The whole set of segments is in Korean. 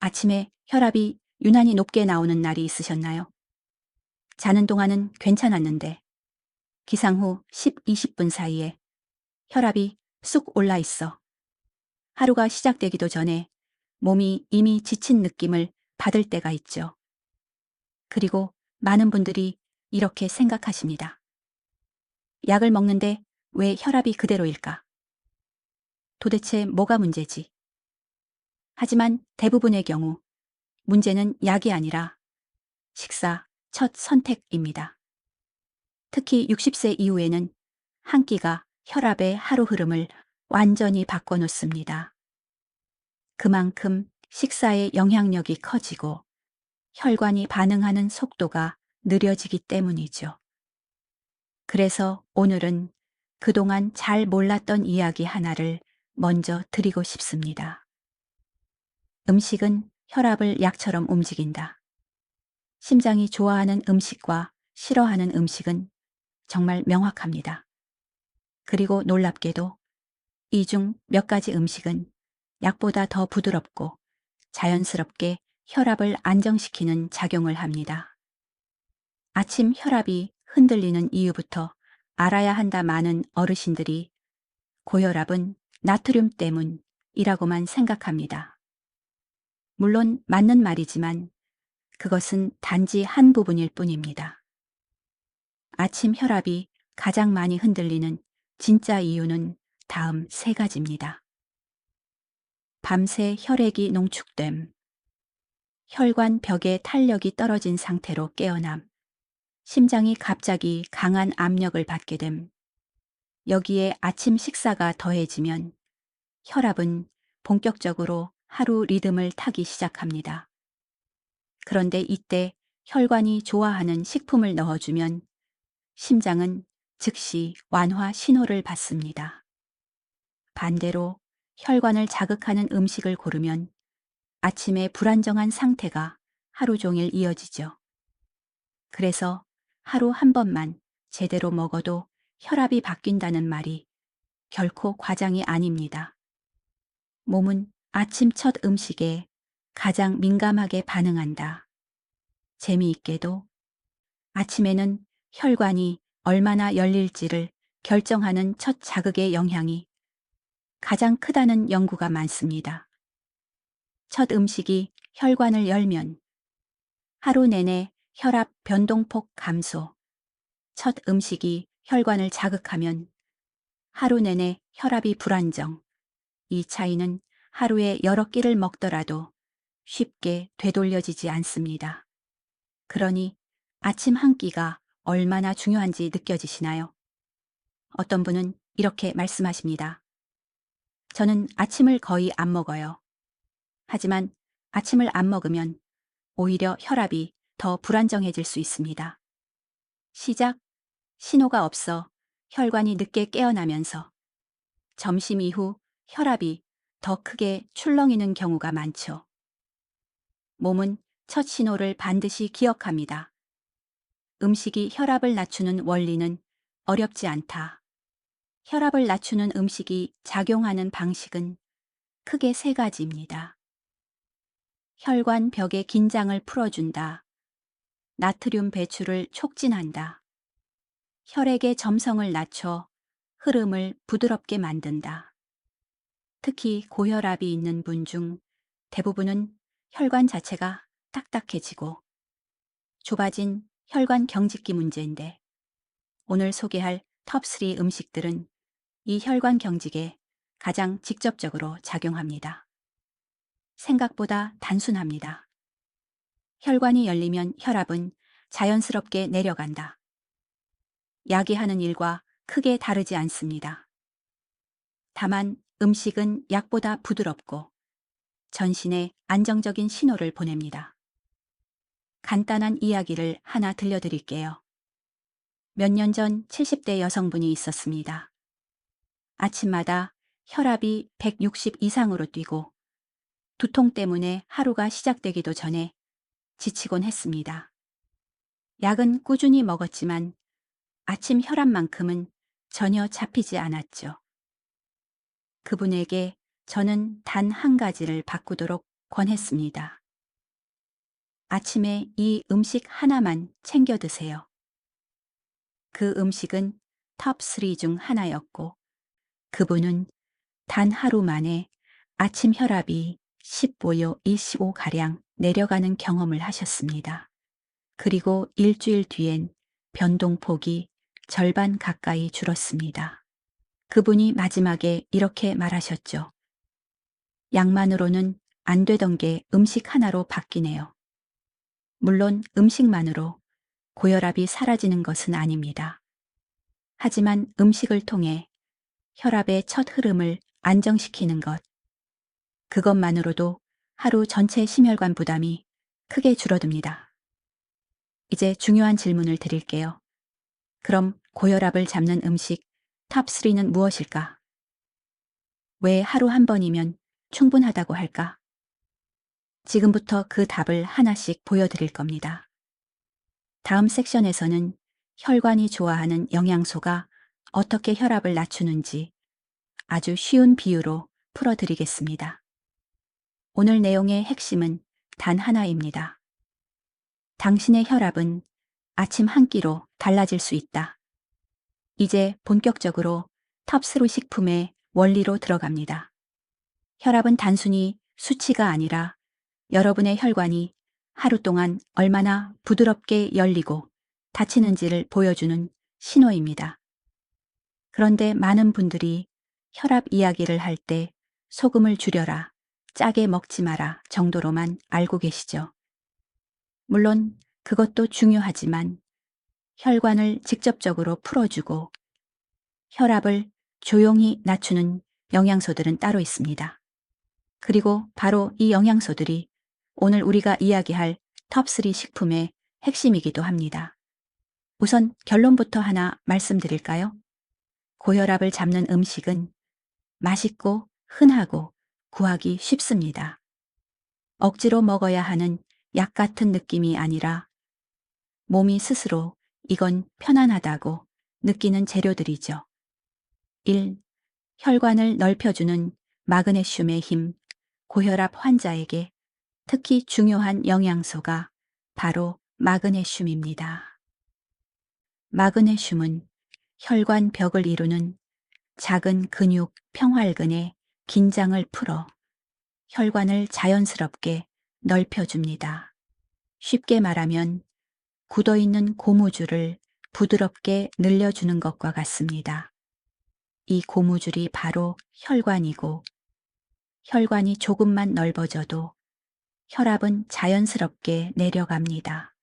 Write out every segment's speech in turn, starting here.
아침에 혈압이 유난히 높게 나오는 날이 있으셨나요? 자는 동안은 괜찮았는데 기상 후 10, 20분 사이에 혈압이 쑥 올라 있어 하루가 시작되기도 전에 몸이 이미 지친 느낌을 받을 때가 있죠. 그리고 많은 분들이 이렇게 생각하십니다. 약을 먹는데 왜 혈압이 그대로일까? 도대체 뭐가 문제지? 하지만 대부분의 경우 문제는 약이 아니라 식사, 첫 선택입니다. 특히 60세 이후에는 한 끼가 혈압의 하루 흐름을 완전히 바꿔놓습니다. 그만큼 식사의 영향력이 커지고 혈관이 반응하는 속도가 느려지기 때문이죠. 그래서 오늘은 그동안 잘 몰랐던 이야기 하나를 먼저 드리고 싶습니다. 음식은 혈압을 약처럼 움직인다. 심장이 좋아하는 음식과 싫어하는 음식은 정말 명확합니다. 그리고 놀랍게도 이 중 몇 가지 음식은 약보다 더 부드럽고 자연스럽게 혈압을 안정시키는 작용을 합니다. 아침 혈압이 흔들리는 이유부터 알아야 한다 많은 어르신들이 고혈압은 나트륨 때문이라고만 생각합니다. 물론 맞는 말이지만 그것은 단지 한 부분일 뿐입니다. 아침 혈압이 가장 많이 흔들리는 진짜 이유는 다음 세 가지입니다. 밤새 혈액이 농축됨, 혈관 벽의 탄력이 떨어진 상태로 깨어남, 심장이 갑자기 강한 압력을 받게 됨, 여기에 아침 식사가 더해지면 혈압은 본격적으로 하루 리듬을 타기 시작합니다. 그런데 이때 혈관이 좋아하는 식품을 넣어주면 심장은 즉시 완화 신호를 받습니다. 반대로 혈관을 자극하는 음식을 고르면 아침에 불안정한 상태가 하루 종일 이어지죠. 그래서 하루 한 번만 제대로 먹어도 혈압이 바뀐다는 말이 결코 과장이 아닙니다. 몸은 아침 첫 음식에 가장 민감하게 반응한다. 재미있게도 아침에는 혈관이 얼마나 열릴지를 결정하는 첫 자극의 영향이 가장 크다는 연구가 많습니다. 첫 음식이 혈관을 열면 하루 내내 혈압 변동폭 감소, 첫 음식이 혈관을 자극하면 하루 내내 혈압이 불안정, 이 차이는 하루에 여러 끼를 먹더라도 쉽게 되돌려지지 않습니다. 그러니 아침 한 끼가 얼마나 중요한지 느껴지시나요? 어떤 분은 이렇게 말씀하십니다. 저는 아침을 거의 안 먹어요. 하지만 아침을 안 먹으면 오히려 혈압이 더 불안정해질 수 있습니다. 시작, 신호가 없어 혈관이 늦게 깨어나면서 점심 이후 혈압이 더 크게 출렁이는 경우가 많죠. 몸은 첫 신호를 반드시 기억합니다. 음식이 혈압을 낮추는 원리는 어렵지 않다. 혈압을 낮추는 음식이 작용하는 방식은 크게 세 가지입니다. 혈관 벽의 긴장을 풀어준다. 나트륨 배출을 촉진한다. 혈액의 점성을 낮춰 흐름을 부드럽게 만든다. 특히 고혈압이 있는 분 중 대부분은 혈관 자체가 딱딱해지고 좁아진 혈관 경직기 문제인데 오늘 소개할 톱3 음식들은 이 혈관 경직에 가장 직접적으로 작용합니다. 생각보다 단순합니다. 혈관이 열리면 혈압은 자연스럽게 내려간다. 약이 하는 일과 크게 다르지 않습니다. 다만 음식은 약보다 부드럽고 전신에 안정적인 신호를 보냅니다. 간단한 이야기를 하나 들려드릴게요. 몇 년 전 70대 여성분이 있었습니다. 아침마다 혈압이 160 이상으로 뛰고 두통 때문에 하루가 시작되기도 전에 지치곤 했습니다. 약은 꾸준히 먹었지만 아침 혈압만큼은 전혀 잡히지 않았죠. 그분에게 저는 단 한 가지를 바꾸도록 권했습니다. 아침에 이 음식 하나만 챙겨 드세요. 그 음식은 톱3 중 하나였고 그분은 단 하루 만에 아침 혈압이 15요 25가량 내려가는 경험을 하셨습니다. 그리고 일주일 뒤엔 변동폭이 절반 가까이 줄었습니다. 그분이 마지막에 이렇게 말하셨죠. 약만으로는 안 되던 게 음식 하나로 바뀌네요. 물론 음식만으로 고혈압이 사라지는 것은 아닙니다. 하지만 음식을 통해 혈압의 첫 흐름을 안정시키는 것, 그것만으로도 하루 전체 심혈관 부담이 크게 줄어듭니다. 이제 중요한 질문을 드릴게요. 그럼 고혈압을 잡는 음식 탑3는 무엇일까? 왜 하루 한 번이면 충분하다고 할까? 지금부터 그 답을 하나씩 보여드릴 겁니다. 다음 섹션에서는 혈관이 좋아하는 영양소가 어떻게 혈압을 낮추는지 아주 쉬운 비유로 풀어드리겠습니다. 오늘 내용의 핵심은 단 하나입니다. 당신의 혈압은 아침 한 끼로 달라질 수 있다. 이제 본격적으로 탑스루 식품의 원리로 들어갑니다. 혈압은 단순히 수치가 아니라 여러분의 혈관이 하루 동안 얼마나 부드럽게 열리고 닫히는지를 보여주는 신호입니다. 그런데 많은 분들이 혈압 이야기를 할 때 소금을 줄여라, 짜게 먹지 마라 정도로만 알고 계시죠. 물론 그것도 중요하지만 혈관을 직접적으로 풀어주고 혈압을 조용히 낮추는 영양소들은 따로 있습니다. 그리고 바로 이 영양소들이 오늘 우리가 이야기할 톱3 식품의 핵심이기도 합니다. 우선 결론부터 하나 말씀드릴까요? 고혈압을 잡는 음식은 맛있고 흔하고 구하기 쉽습니다. 억지로 먹어야 하는 약 같은 느낌이 아니라 몸이 스스로 이건 편안하다고 느끼는 재료들이죠. 1. 혈관을 넓혀주는 마그네슘의 힘, 고혈압 환자에게 특히 중요한 영양소가 바로 마그네슘입니다. 마그네슘은 혈관 벽을 이루는 작은 근육 평활근의 긴장을 풀어 혈관을 자연스럽게 넓혀줍니다. 쉽게 말하면 굳어있는 고무줄을 부드럽게 늘려주는 것과 같습니다. 이 고무줄이 바로 혈관이고 혈관이 조금만 넓어져도 혈압은 자연스럽게 내려갑니다.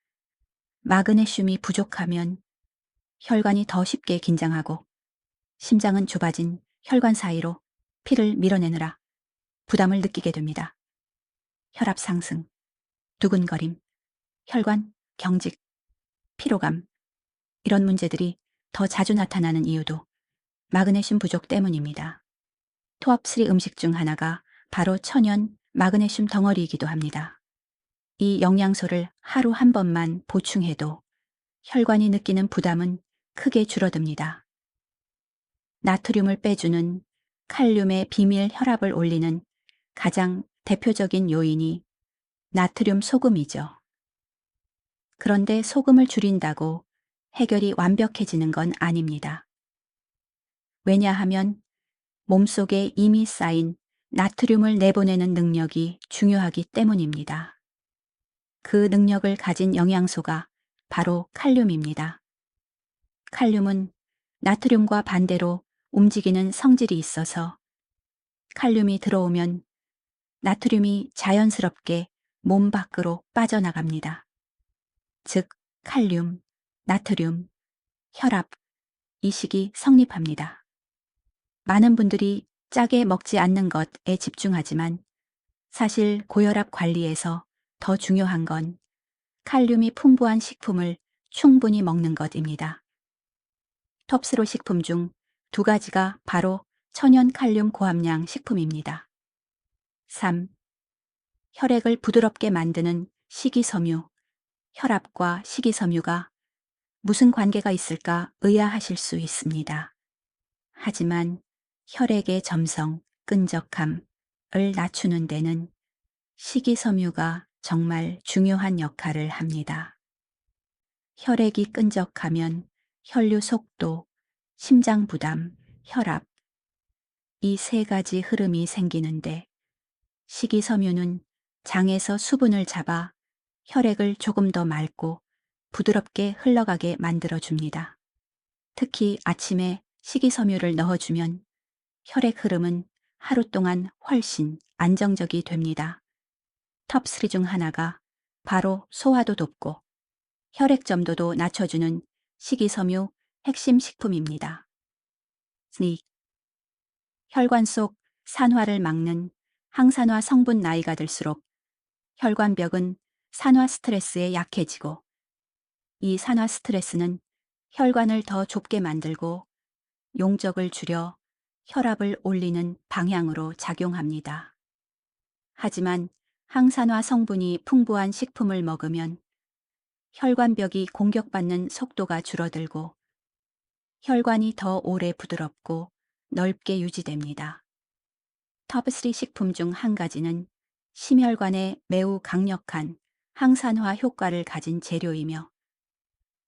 마그네슘이 부족하면 혈관이 더 쉽게 긴장하고 심장은 좁아진 혈관 사이로 피를 밀어내느라 부담을 느끼게 됩니다. 혈압 상승, 두근거림, 혈관 경직, 피로감, 이런 문제들이 더 자주 나타나는 이유도 마그네슘 부족 때문입니다. 톱3 음식 중 하나가 바로 천연 마그네슘 덩어리이기도 합니다. 이 영양소를 하루 한 번만 보충해도 혈관이 느끼는 부담은 크게 줄어듭니다. 나트륨을 빼주는 칼륨의 비밀 혈압을 올리는 가장 대표적인 요인이 나트륨 소금이죠. 그런데 소금을 줄인다고 해결이 완벽해지는 건 아닙니다. 왜냐하면 몸속에 이미 쌓인 나트륨을 내보내는 능력이 중요하기 때문입니다. 그 능력을 가진 영양소가 바로 칼륨입니다. 칼륨은 나트륨과 반대로 움직이는 성질이 있어서 칼륨이 들어오면 나트륨이 자연스럽게 몸 밖으로 빠져나갑니다. 즉, 칼륨, 나트륨, 혈압, 이식이 성립합니다. 많은 분들이 짜게 먹지 않는 것에 집중하지만 사실 고혈압 관리에서 더 중요한 건 칼륨이 풍부한 식품을 충분히 먹는 것입니다. 톱스로 식품 중 2가지가 바로 천연 칼륨 고함량 식품입니다. 3. 혈액을 부드럽게 만드는 식이섬유. 혈압과 식이섬유가 무슨 관계가 있을까 의아하실 수 있습니다. 하지만 혈액의 점성, 끈적함을 낮추는 데는 식이섬유가 정말 중요한 역할을 합니다. 혈액이 끈적하면 혈류 속도, 심장 부담, 혈압, 이 세 가지 흐름이 생기는데 식이섬유는 장에서 수분을 잡아 혈액을 조금 더 맑고 부드럽게 흘러가게 만들어 줍니다. 특히 아침에 식이섬유를 넣어주면 혈액 흐름은 하루 동안 훨씬 안정적이 됩니다. 톱3 중 하나가 바로 소화도 돕고 혈액 점도도 낮춰주는 식이섬유 핵심 식품입니다. 스닉, 혈관 속 산화를 막는 항산화 성분 나이가 들수록 혈관벽은 산화 스트레스에 약해지고 이 산화 스트레스는 혈관을 더 좁게 만들고 용적을 줄여 혈압을 올리는 방향으로 작용합니다. 하지만 항산화 성분이 풍부한 식품을 먹으면 혈관벽이 공격받는 속도가 줄어들고 혈관이 더 오래 부드럽고 넓게 유지됩니다. 톱3 식품 중 한 가지는 심혈관에 매우 강력한 항산화 효과를 가진 재료이며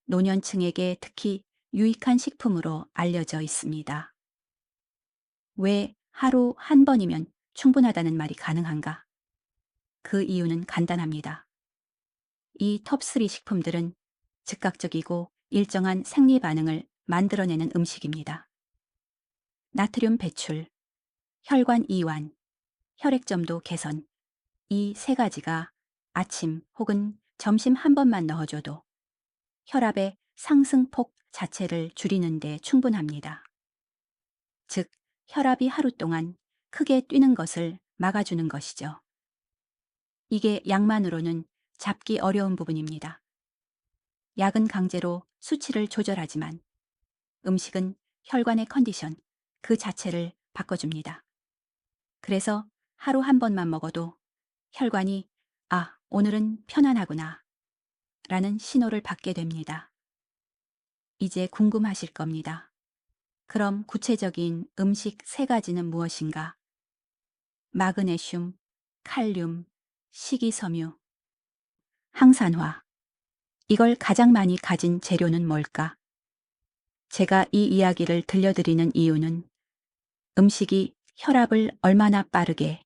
노년층에게 특히 유익한 식품으로 알려져 있습니다. 왜 하루 한 번이면 충분하다는 말이 가능한가? 그 이유는 간단합니다. 이 톱3 식품들은 즉각적이고 일정한 생리 반응을 만들어내는 음식입니다. 나트륨 배출, 혈관 이완, 혈액점도 개선, 이 세 가지가 아침 혹은 점심 한 번만 넣어줘도 혈압의 상승폭 자체를 줄이는 데 충분합니다. 즉, 혈압이 하루 동안 크게 뛰는 것을 막아주는 것이죠. 이게 약만으로는 잡기 어려운 부분입니다. 약은 강제로 수치를 조절하지만 음식은 혈관의 컨디션 그 자체를 바꿔줍니다. 그래서 하루 한 번만 먹어도 혈관이 오늘은 편안하구나 라는 신호를 받게 됩니다. 이제 궁금하실 겁니다. 그럼 구체적인 음식 세 가지는 무엇인가? 마그네슘, 칼륨, 식이섬유, 항산화. 이걸 가장 많이 가진 재료는 뭘까? 제가 이 이야기를 들려드리는 이유는 음식이 혈압을 얼마나 빠르게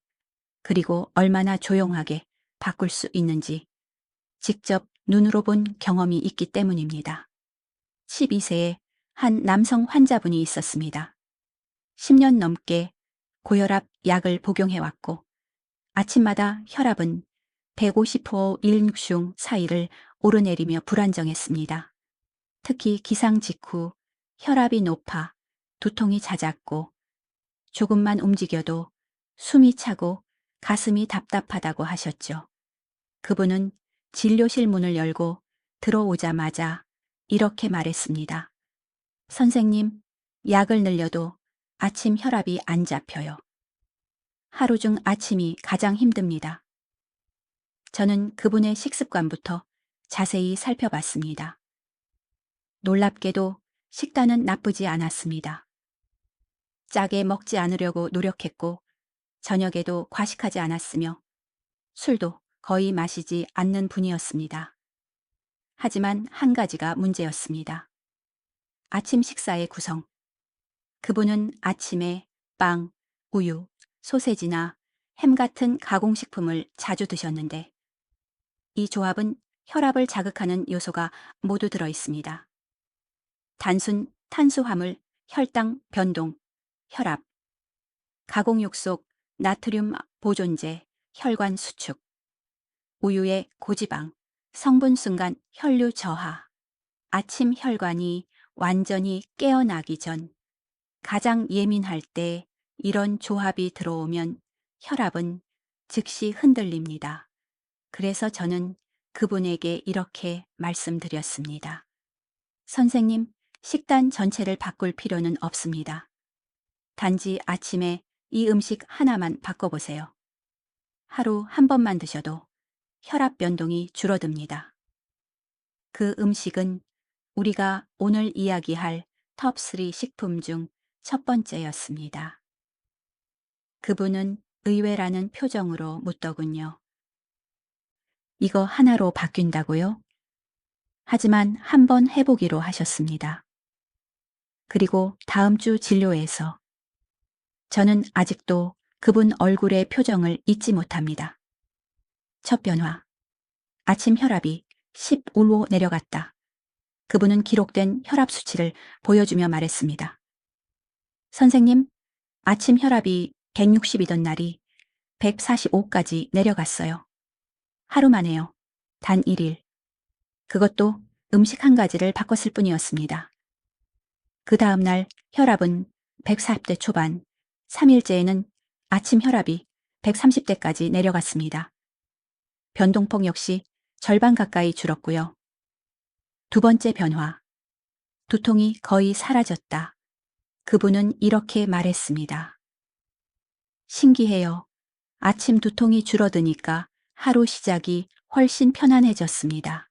그리고 얼마나 조용하게 바꿀 수 있는지 직접 눈으로 본 경험이 있기 때문입니다. 12세에 한 남성 환자분이 있었습니다. 10년 넘게 고혈압 약을 복용해왔고 아침마다 혈압은 150호 168 사이를 오르내리며 불안정했습니다. 특히 기상 직후 혈압이 높아 두통이 잦았고 조금만 움직여도 숨이 차고 가슴이 답답하다고 하셨죠. 그분은 진료실 문을 열고 들어오자마자 이렇게 말했습니다. 선생님, 약을 늘려도 아침 혈압이 안 잡혀요. 하루 중 아침이 가장 힘듭니다. 저는 그분의 식습관부터 자세히 살펴봤습니다. 놀랍게도 식단은 나쁘지 않았습니다. 짜게 먹지 않으려고 노력했고 저녁에도 과식하지 않았으며 술도 거의 마시지 않는 분이었습니다. 하지만 한 가지가 문제였습니다. 아침 식사의 구성. 그분은 아침에 빵, 우유, 소세지나 햄 같은 가공식품을 자주 드셨는데 이 조합은 혈압을 자극하는 요소가 모두 들어 있습니다. 단순 탄수화물, 혈당 변동, 혈압, 가공육 속 나트륨 보존제, 혈관 수축, 우유의 고지방, 성분 순간 혈류 저하, 아침 혈관이 완전히 깨어나기 전 가장 예민할 때 이런 조합이 들어오면 혈압은 즉시 흔들립니다. 그래서 저는 그분에게 이렇게 말씀드렸습니다. 선생님, 식단 전체를 바꿀 필요는 없습니다. 단지 아침에 이 음식 하나만 바꿔보세요. 하루 한 번만 드셔도 혈압 변동이 줄어듭니다. 그 음식은 우리가 오늘 이야기할 톱3 식품 중 첫 번째였습니다. 그분은 의외라는 표정으로 묻더군요. 이거 하나로 바뀐다고요? 하지만 한번 해보기로 하셨습니다. 그리고 다음 주 진료에서 저는 아직도 그분 얼굴의 표정을 잊지 못합니다. 첫 변화. 아침 혈압이 15로 내려갔다. 그분은 기록된 혈압 수치를 보여주며 말했습니다. 선생님, 아침 혈압이 160이던 날이 145까지 내려갔어요. 하루 만에요. 단 1일. 그것도 음식 한 가지를 바꿨을 뿐이었습니다. 그 다음 날 혈압은 140대 초반, 3일째에는 아침 혈압이 130대까지 내려갔습니다. 변동폭 역시 절반 가까이 줄었고요. 두 번째 변화. 두통이 거의 사라졌다. 그분은 이렇게 말했습니다. 신기해요. 아침 두통이 줄어드니까 하루 시작이 훨씬 편안해졌습니다.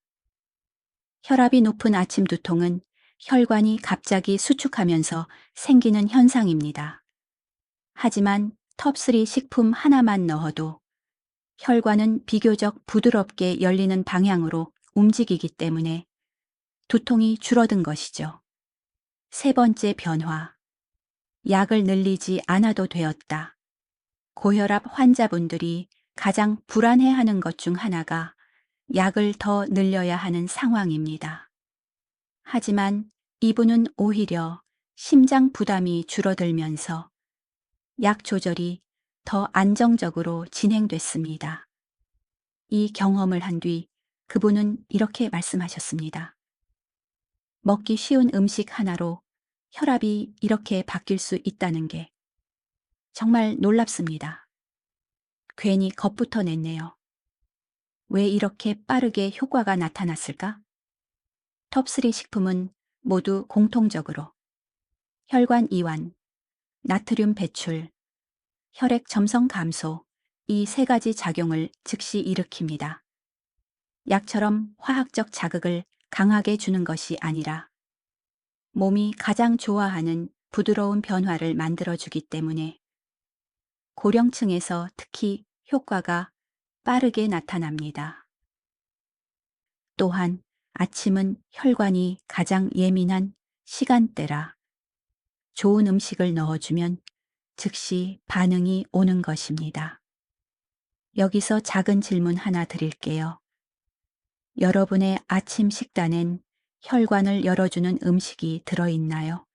혈압이 높은 아침 두통은 혈관이 갑자기 수축하면서 생기는 현상입니다. 하지만 톱3 식품 하나만 넣어도 혈관은 비교적 부드럽게 열리는 방향으로 움직이기 때문에 두통이 줄어든 것이죠. 세 번째 변화. 약을 늘리지 않아도 되었다. 고혈압 환자분들이 가장 불안해하는 것 중 하나가 약을 더 늘려야 하는 상황입니다. 하지만 이분은 오히려 심장 부담이 줄어들면서 약 조절이 더 안정적으로 진행됐습니다. 이 경험을 한 뒤 그분은 이렇게 말씀하셨습니다. 먹기 쉬운 음식 하나로 혈압이 이렇게 바뀔 수 있다는 게 정말 놀랍습니다. 괜히 겁부터 냈네요. 왜 이렇게 빠르게 효과가 나타났을까? 톱3 식품은 모두 공통적으로 혈관 이완, 나트륨 배출, 혈액 점성 감소, 이 세 가지 작용을 즉시 일으킵니다. 약처럼 화학적 자극을 강하게 주는 것이 아니라 몸이 가장 좋아하는 부드러운 변화를 만들어주기 때문에 고령층에서 특히 효과가 빠르게 나타납니다. 또한 아침은 혈관이 가장 예민한 시간대라 좋은 음식을 넣어주면 즉시 반응이 오는 것입니다. 여기서 작은 질문 하나 드릴게요. 여러분의 아침 식단엔 혈관을 열어주는 음식이 들어있나요?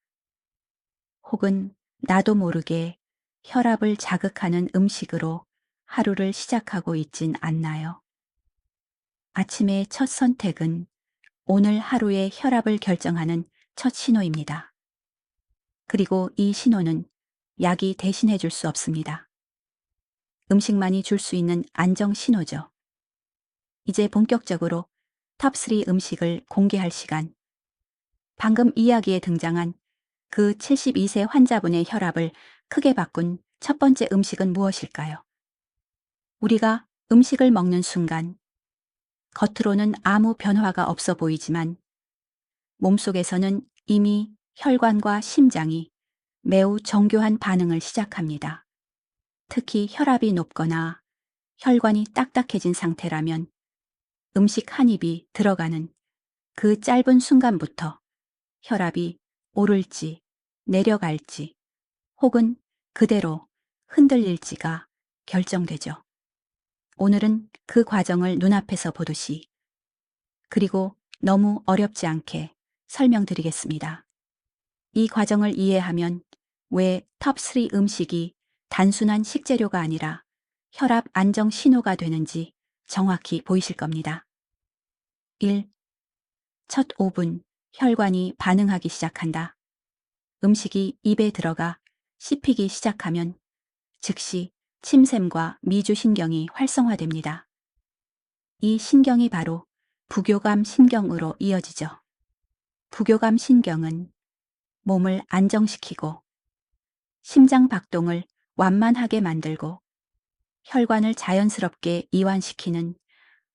혹은 나도 모르게 혈압을 자극하는 음식으로 하루를 시작하고 있진 않나요? 아침의 첫 선택은 오늘 하루의 혈압을 결정하는 첫 신호입니다. 그리고 이 신호는 약이 대신해 줄 수 없습니다. 음식만이 줄 수 있는 안정 신호죠. 이제 본격적으로 탑3 음식을 공개할 시간. 방금 이야기에 등장한 그 72세 환자분의 혈압을 크게 바꾼 첫 번째 음식은 무엇일까요? 우리가 음식을 먹는 순간 겉으로는 아무 변화가 없어 보이지만 몸속에서는 이미 혈관과 심장이 매우 정교한 반응을 시작합니다. 특히 혈압이 높거나 혈관이 딱딱해진 상태라면 음식 한 입이 들어가는 그 짧은 순간부터 혈압이 오를지 내려갈지 혹은 그대로 흔들릴지가 결정되죠. 오늘은 그 과정을 눈앞에서 보듯이 그리고 너무 어렵지 않게 설명드리겠습니다. 이 과정을 이해하면 왜 톱3 음식이 단순한 식재료가 아니라 혈압 안정 신호가 되는지 정확히 보이실 겁니다. 1. 첫 5분 혈관이 반응하기 시작한다. 음식이 입에 들어가 씹히기 시작하면 즉시 침샘과 미주신경이 활성화됩니다. 이 신경이 바로 부교감 신경으로 이어지죠. 부교감 신경은 몸을 안정시키고 심장 박동을 완만하게 만들고 혈관을 자연스럽게 이완시키는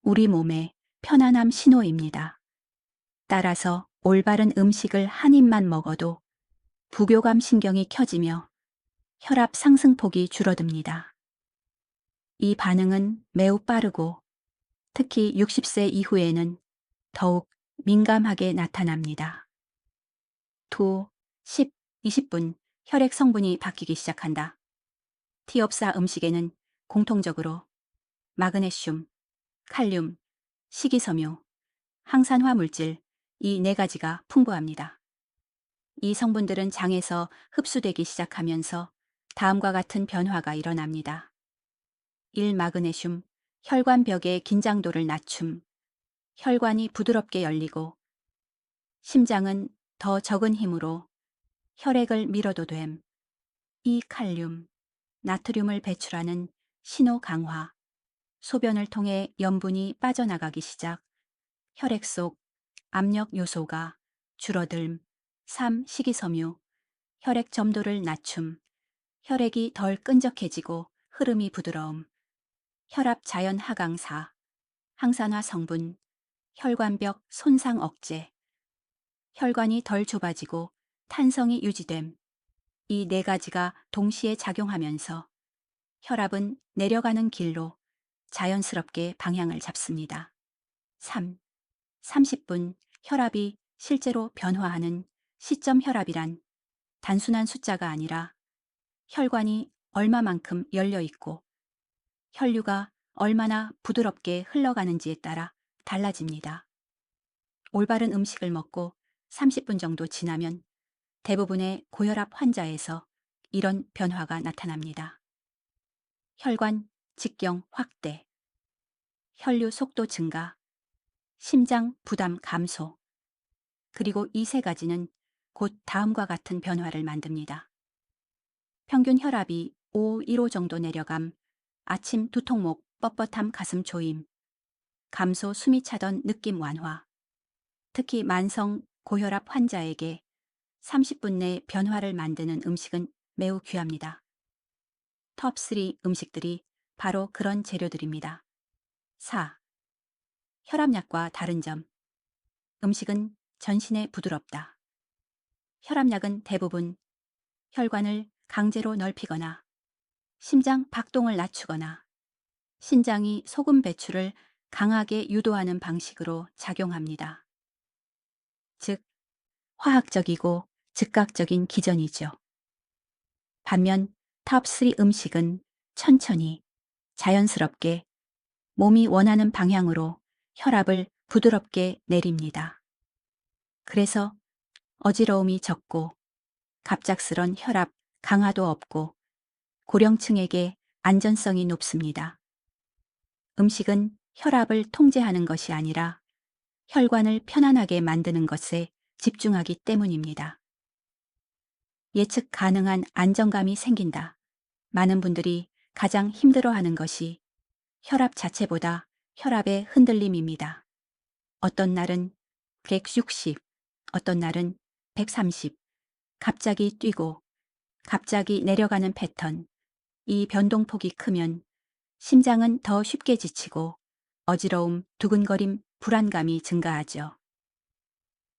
우리 몸의 편안함 신호입니다. 따라서 올바른 음식을 한 입만 먹어도 부교감 신경이 켜지며 혈압 상승폭이 줄어듭니다. 이 반응은 매우 빠르고 특히 60세 이후에는 더욱 민감하게 나타납니다. 2, 10, 20분 혈액 성분이 바뀌기 시작한다. 티옵사 음식에는 공통적으로 마그네슘, 칼륨, 식이섬유, 항산화 물질 이 네 가지가 풍부합니다. 이 성분들은 장에서 흡수되기 시작하면서 다음과 같은 변화가 일어납니다. 1. 마그네슘, 혈관벽의 긴장도를 낮춤, 혈관이 부드럽게 열리고 심장은 더 적은 힘으로 혈액을 밀어도 됨. 2. 칼륨, 나트륨을 배출하는 신호 강화, 소변을 통해 염분이 빠져나가기 시작, 혈액 속 압력 요소가 줄어들m. 3. 식이섬유, 혈액 점도를 낮춤, 혈액이 덜 끈적해지고 흐름이 부드러움, 혈압 자연 하강사, 항산화 성분, 혈관벽 손상 억제, 혈관이 덜 좁아지고 탄성이 유지됨. 이 네 가지가 동시에 작용하면서 혈압은 내려가는 길로 자연스럽게 방향을 잡습니다. 3. 30분 혈압이 실제로 변화하는 시점 혈압이란 단순한 숫자가 아니라 혈관이 얼마만큼 열려 있고 혈류가 얼마나 부드럽게 흘러가는지에 따라 달라집니다. 올바른 음식을 먹고 30분 정도 지나면 대부분의 고혈압 환자에서 이런 변화가 나타납니다. 혈관 직경 확대, 혈류 속도 증가, 심장 부담 감소, 그리고 이 세 가지는 곧 다음과 같은 변화를 만듭니다. 평균 혈압이 515 정도 내려감, 아침 두통목, 뻣뻣함 가슴 조임, 감소 숨이 차던 느낌 완화. 특히 만성 고혈압 환자에게 30분 내 변화를 만드는 음식은 매우 귀합니다. 톱3 음식들이 바로 그런 재료들입니다. 4. 혈압약과 다른 점. 음식은 전신에 부드럽다. 혈압약은 대부분 혈관을 강제로 넓히거나 심장 박동을 낮추거나 신장이 소금 배출을 강하게 유도하는 방식으로 작용합니다. 즉, 화학적이고 즉각적인 기전이죠. 반면 톱3 음식은 천천히 자연스럽게 몸이 원하는 방향으로 혈압을 부드럽게 내립니다. 그래서 어지러움이 적고 갑작스런 혈압 강화도 없고 고령층에게 안전성이 높습니다. 음식은 혈압을 통제하는 것이 아니라 혈관을 편안하게 만드는 것에 집중하기 때문입니다. 예측 가능한 안정감이 생긴다. 많은 분들이 가장 힘들어하는 것이 혈압 자체보다 혈압의 흔들림입니다. 어떤 날은 160, 어떤 날은 130, 갑자기 뛰고 갑자기 내려가는 패턴. 이 변동폭이 크면 심장은 더 쉽게 지치고 어지러움, 두근거림, 불안감이 증가하죠.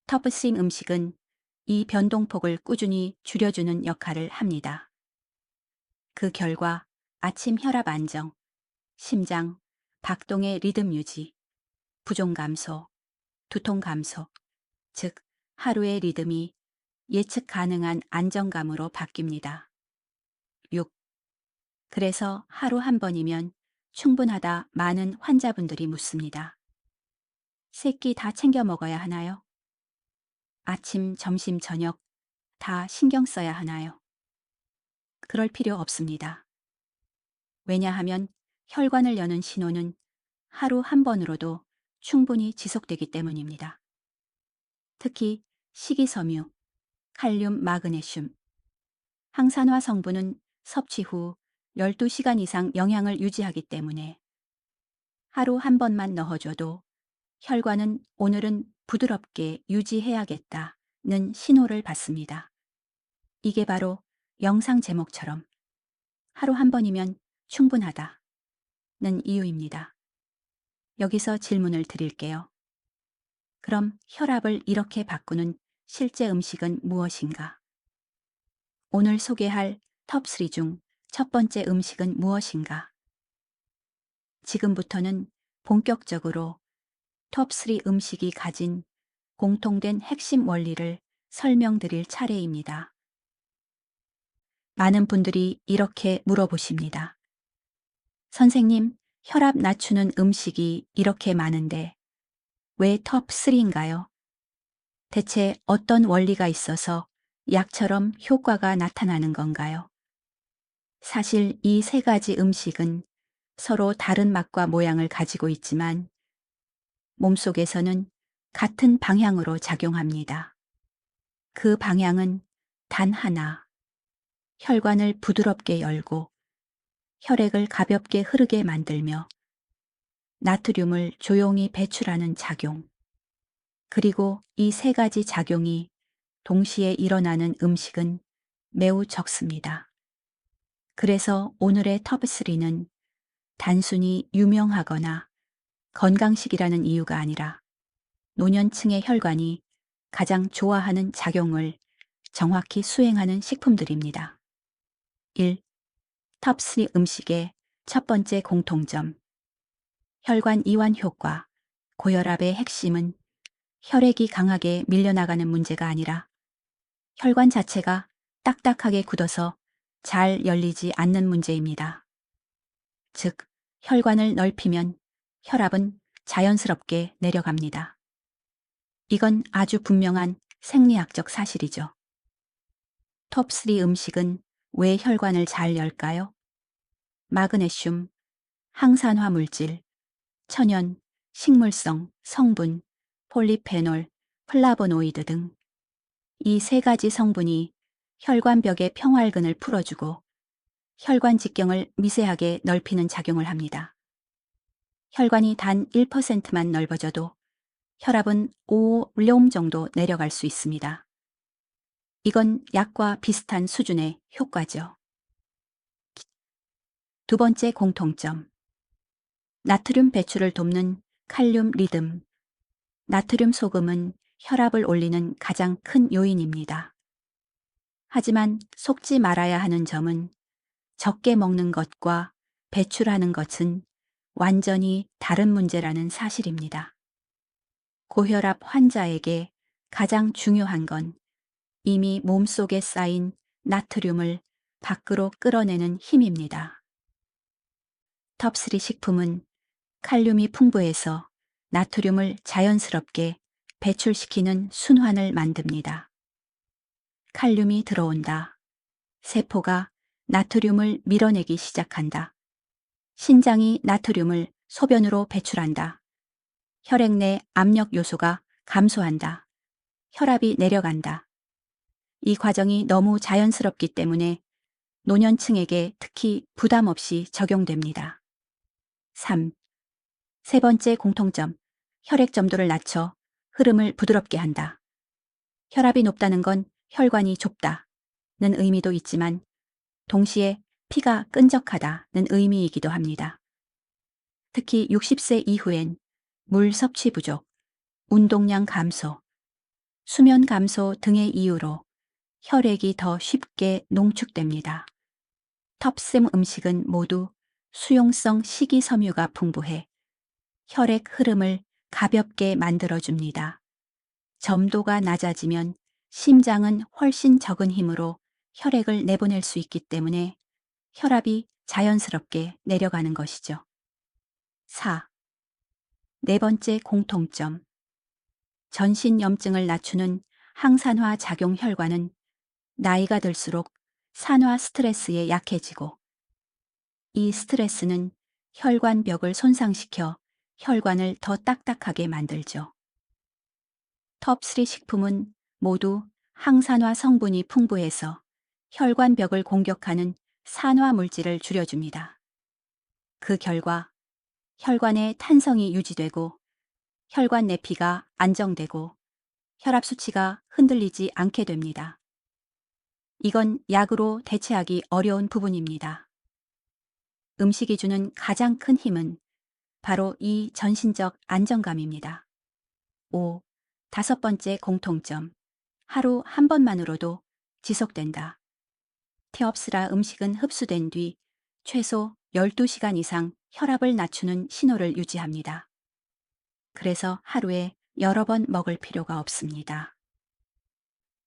터프심 음식은 이 변동폭을 꾸준히 줄여주는 역할을 합니다. 그 결과 아침 혈압 안정, 심장, 박동의 리듬 유지, 부종 감소, 두통 감소, 즉 하루의 리듬이 예측 가능한 안정감으로 바뀝니다. 6. 그래서 하루 한 번이면 충분하다 많은 환자분들이 묻습니다. 세 끼 다 챙겨 먹어야 하나요? 아침, 점심, 저녁 다 신경 써야 하나요? 그럴 필요 없습니다. 왜냐하면 혈관을 여는 신호는 하루 한 번으로도 충분히 지속되기 때문입니다. 특히 식이섬유, 칼륨, 마그네슘, 항산화 성분은 섭취 후 12시간 이상 영양을 유지하기 때문에 하루 한 번만 넣어줘도 혈관은 오늘은 부드럽게 유지해야겠다는 신호를 받습니다. 이게 바로 영상 제목처럼 하루 한 번이면 충분하다는 이유입니다. 여기서 질문을 드릴게요. 그럼 혈압을 이렇게 바꾸는 실제 음식은 무엇인가? 오늘 소개할 톱3 중 첫 번째 음식은 무엇인가? 지금부터는 본격적으로 톱3 음식이 가진 공통된 핵심 원리를 설명드릴 차례입니다. 많은 분들이 이렇게 물어보십니다. 선생님, 혈압 낮추는 음식이 이렇게 많은데 왜 톱3인가요? 대체 어떤 원리가 있어서 약처럼 효과가 나타나는 건가요? 사실 이 세 가지 음식은 서로 다른 맛과 모양을 가지고 있지만 몸속에서는 같은 방향으로 작용합니다. 그 방향은 단 하나, 혈관을 부드럽게 열고 혈액을 가볍게 흐르게 만들며 나트륨을 조용히 배출하는 작용. 그리고 이 세 가지 작용이 동시에 일어나는 음식은 매우 적습니다. 그래서 오늘의 톱3는 단순히 유명하거나 건강식이라는 이유가 아니라 노년층의 혈관이 가장 좋아하는 작용을 정확히 수행하는 식품들입니다. 1. 톱3 음식의 첫 번째 공통점. 혈관 이완 효과. 고혈압의 핵심은 혈액이 강하게 밀려나가는 문제가 아니라 혈관 자체가 딱딱하게 굳어서 잘 열리지 않는 문제입니다. 즉, 혈관을 넓히면 혈압은 자연스럽게 내려갑니다. 이건 아주 분명한 생리학적 사실이죠. 톱3 음식은 왜 혈관을 잘 열까요? 마그네슘, 항산화 물질, 천연, 식물성, 성분, 폴리페놀, 플라보노이드 등 이 세 가지 성분이 혈관벽의 평활근을 풀어주고 혈관 직경을 미세하게 넓히는 작용을 합니다. 혈관이 단 1%만 넓어져도 혈압은 5옴 정도 내려갈 수 있습니다. 이건 약과 비슷한 수준의 효과죠. 두 번째 공통점. 나트륨 배출을 돕는 칼륨 리듬. 나트륨 소금은 혈압을 올리는 가장 큰 요인입니다. 하지만 속지 말아야 하는 점은 적게 먹는 것과 배출하는 것은 완전히 다른 문제라는 사실입니다. 고혈압 환자에게 가장 중요한 건 이미 몸속에 쌓인 나트륨을 밖으로 끌어내는 힘입니다. 톱3 식품은 칼륨이 풍부해서 나트륨을 자연스럽게 배출시키는 순환을 만듭니다. 칼륨이 들어온다. 세포가 나트륨을 밀어내기 시작한다. 신장이 나트륨을 소변으로 배출한다. 혈액 내 압력 요소가 감소한다. 혈압이 내려간다. 이 과정이 너무 자연스럽기 때문에 노년층에게 특히 부담 없이 적용됩니다. 3. 세 번째 공통점. 혈액 점도를 낮춰 흐름을 부드럽게 한다. 혈압이 높다는 건 혈관이 좁다는 의미도 있지만 동시에 피가 끈적하다는 의미이기도 합니다. 특히 60세 이후엔 물 섭취 부족, 운동량 감소, 수면 감소 등의 이유로 혈액이 더 쉽게 농축됩니다. 톱3 음식은 모두 수용성 식이섬유가 풍부해 혈액 흐름을 가볍게 만들어줍니다. 점도가 낮아지면 심장은 훨씬 적은 힘으로 혈액을 내보낼 수 있기 때문에 혈압이 자연스럽게 내려가는 것이죠. 4. 네 번째 공통점. 전신염증을 낮추는 항산화 작용 혈관은 나이가 들수록 산화 스트레스에 약해지고 이 스트레스는 혈관벽을 손상시켜 혈관을 더 딱딱하게 만들죠. 톱3 식품은 모두 항산화 성분이 풍부해서 혈관벽을 공격하는 산화 물질을 줄여줍니다. 그 결과 혈관의 탄성이 유지되고 혈관 내피가 안정되고 혈압 수치가 흔들리지 않게 됩니다. 이건 약으로 대체하기 어려운 부분입니다. 음식이 주는 가장 큰 힘은 바로 이 전신적 안정감입니다. 5. 다섯 번째 공통점. 하루 한 번만으로도 지속된다. 테옵스라 음식은 흡수된 뒤 최소 12시간 이상 혈압을 낮추는 신호를 유지합니다. 그래서 하루에 여러 번 먹을 필요가 없습니다.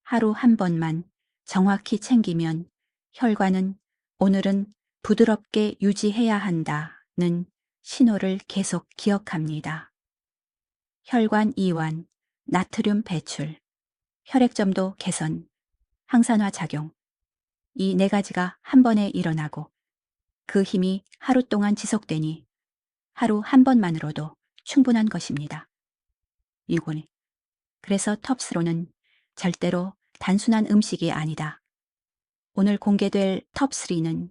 하루 한 번만 정확히 챙기면 혈관은 오늘은 부드럽게 유지해야 한다는 신호를 계속 기억합니다. 혈관 이완, 나트륨 배출, 혈액점도 개선, 항산화 작용. 이 네 가지가 한 번에 일어나고 그 힘이 하루 동안 지속되니 하루 한 번만으로도 충분한 것입니다. 이고니. 그래서 텁스로는 절대로 단순한 음식이 아니다. 오늘 공개될 톱3는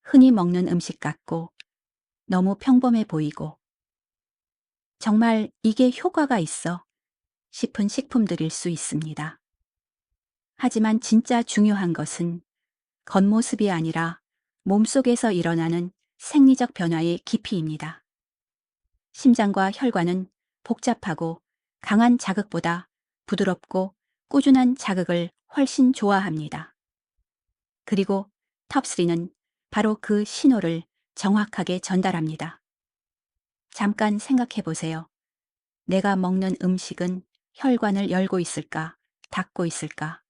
흔히 먹는 음식 같고 너무 평범해 보이고 정말 이게 효과가 있어 싶은 식품들일 수 있습니다. 하지만 진짜 중요한 것은 겉모습이 아니라 몸속에서 일어나는 생리적 변화의 깊이입니다. 심장과 혈관은 복잡하고 강한 자극보다 부드럽고 꾸준한 자극을 훨씬 좋아합니다. 그리고 톱3는 바로 그 신호를 정확하게 전달합니다. 잠깐 생각해 보세요. 내가 먹는 음식은 혈관을 열고 있을까, 닫고 있을까?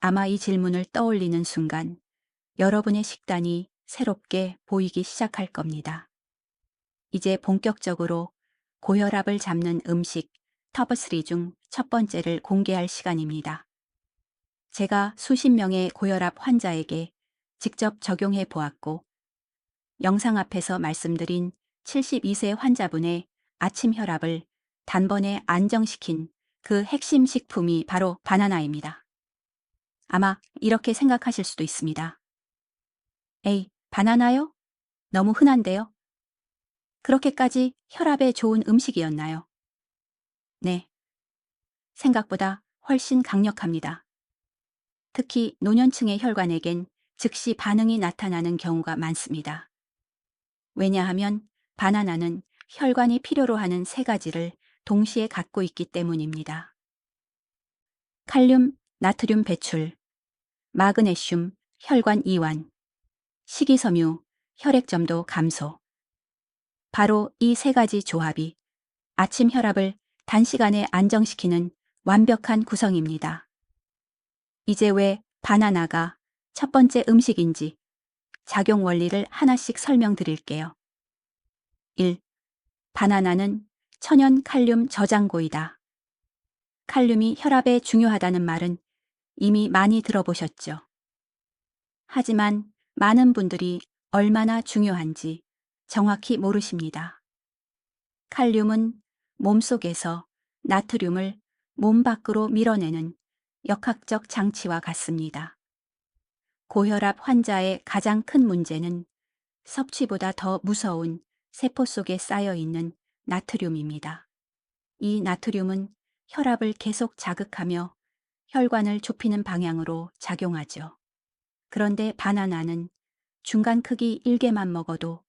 아마 이 질문을 떠올리는 순간 여러분의 식단이 새롭게 보이기 시작할 겁니다. 이제 본격적으로 고혈압을 잡는 음식 톱3 중 첫 번째를 공개할 시간입니다. 제가 수십 명의 고혈압 환자에게 직접 적용해 보았고 영상 앞에서 말씀드린 72세 환자분의 아침 혈압을 단번에 안정시킨 그 핵심 식품이 바로 바나나입니다. 아마 이렇게 생각하실 수도 있습니다. 에이, 바나나요? 너무 흔한데요? 그렇게까지 혈압에 좋은 음식이었나요? 네. 생각보다 훨씬 강력합니다. 특히 노년층의 혈관에겐 즉시 반응이 나타나는 경우가 많습니다. 왜냐하면 바나나는 혈관이 필요로 하는 세 가지를 동시에 갖고 있기 때문입니다. 칼륨, 나트륨 배출, 마그네슘, 혈관 이완, 식이섬유, 혈액점도 감소. 바로 이 세 가지 조합이 아침 혈압을 단시간에 안정시키는 완벽한 구성입니다. 이제 왜 바나나가 첫 번째 음식인지 작용 원리를 하나씩 설명드릴게요. 1. 바나나는 천연 칼륨 저장고이다. 칼륨이 혈압에 중요하다는 말은 이미 많이 들어보셨죠. 하지만 많은 분들이 얼마나 중요한지 정확히 모르십니다. 칼륨은 몸속에서 나트륨을 몸 밖으로 밀어내는 역학적 장치와 같습니다. 고혈압 환자의 가장 큰 문제는 섭취보다 더 무서운 세포 속에 쌓여 있는 나트륨입니다. 이 나트륨은 혈압을 계속 자극하며 혈관을 좁히는 방향으로 작용하죠. 그런데 바나나는 중간 크기 1개만 먹어도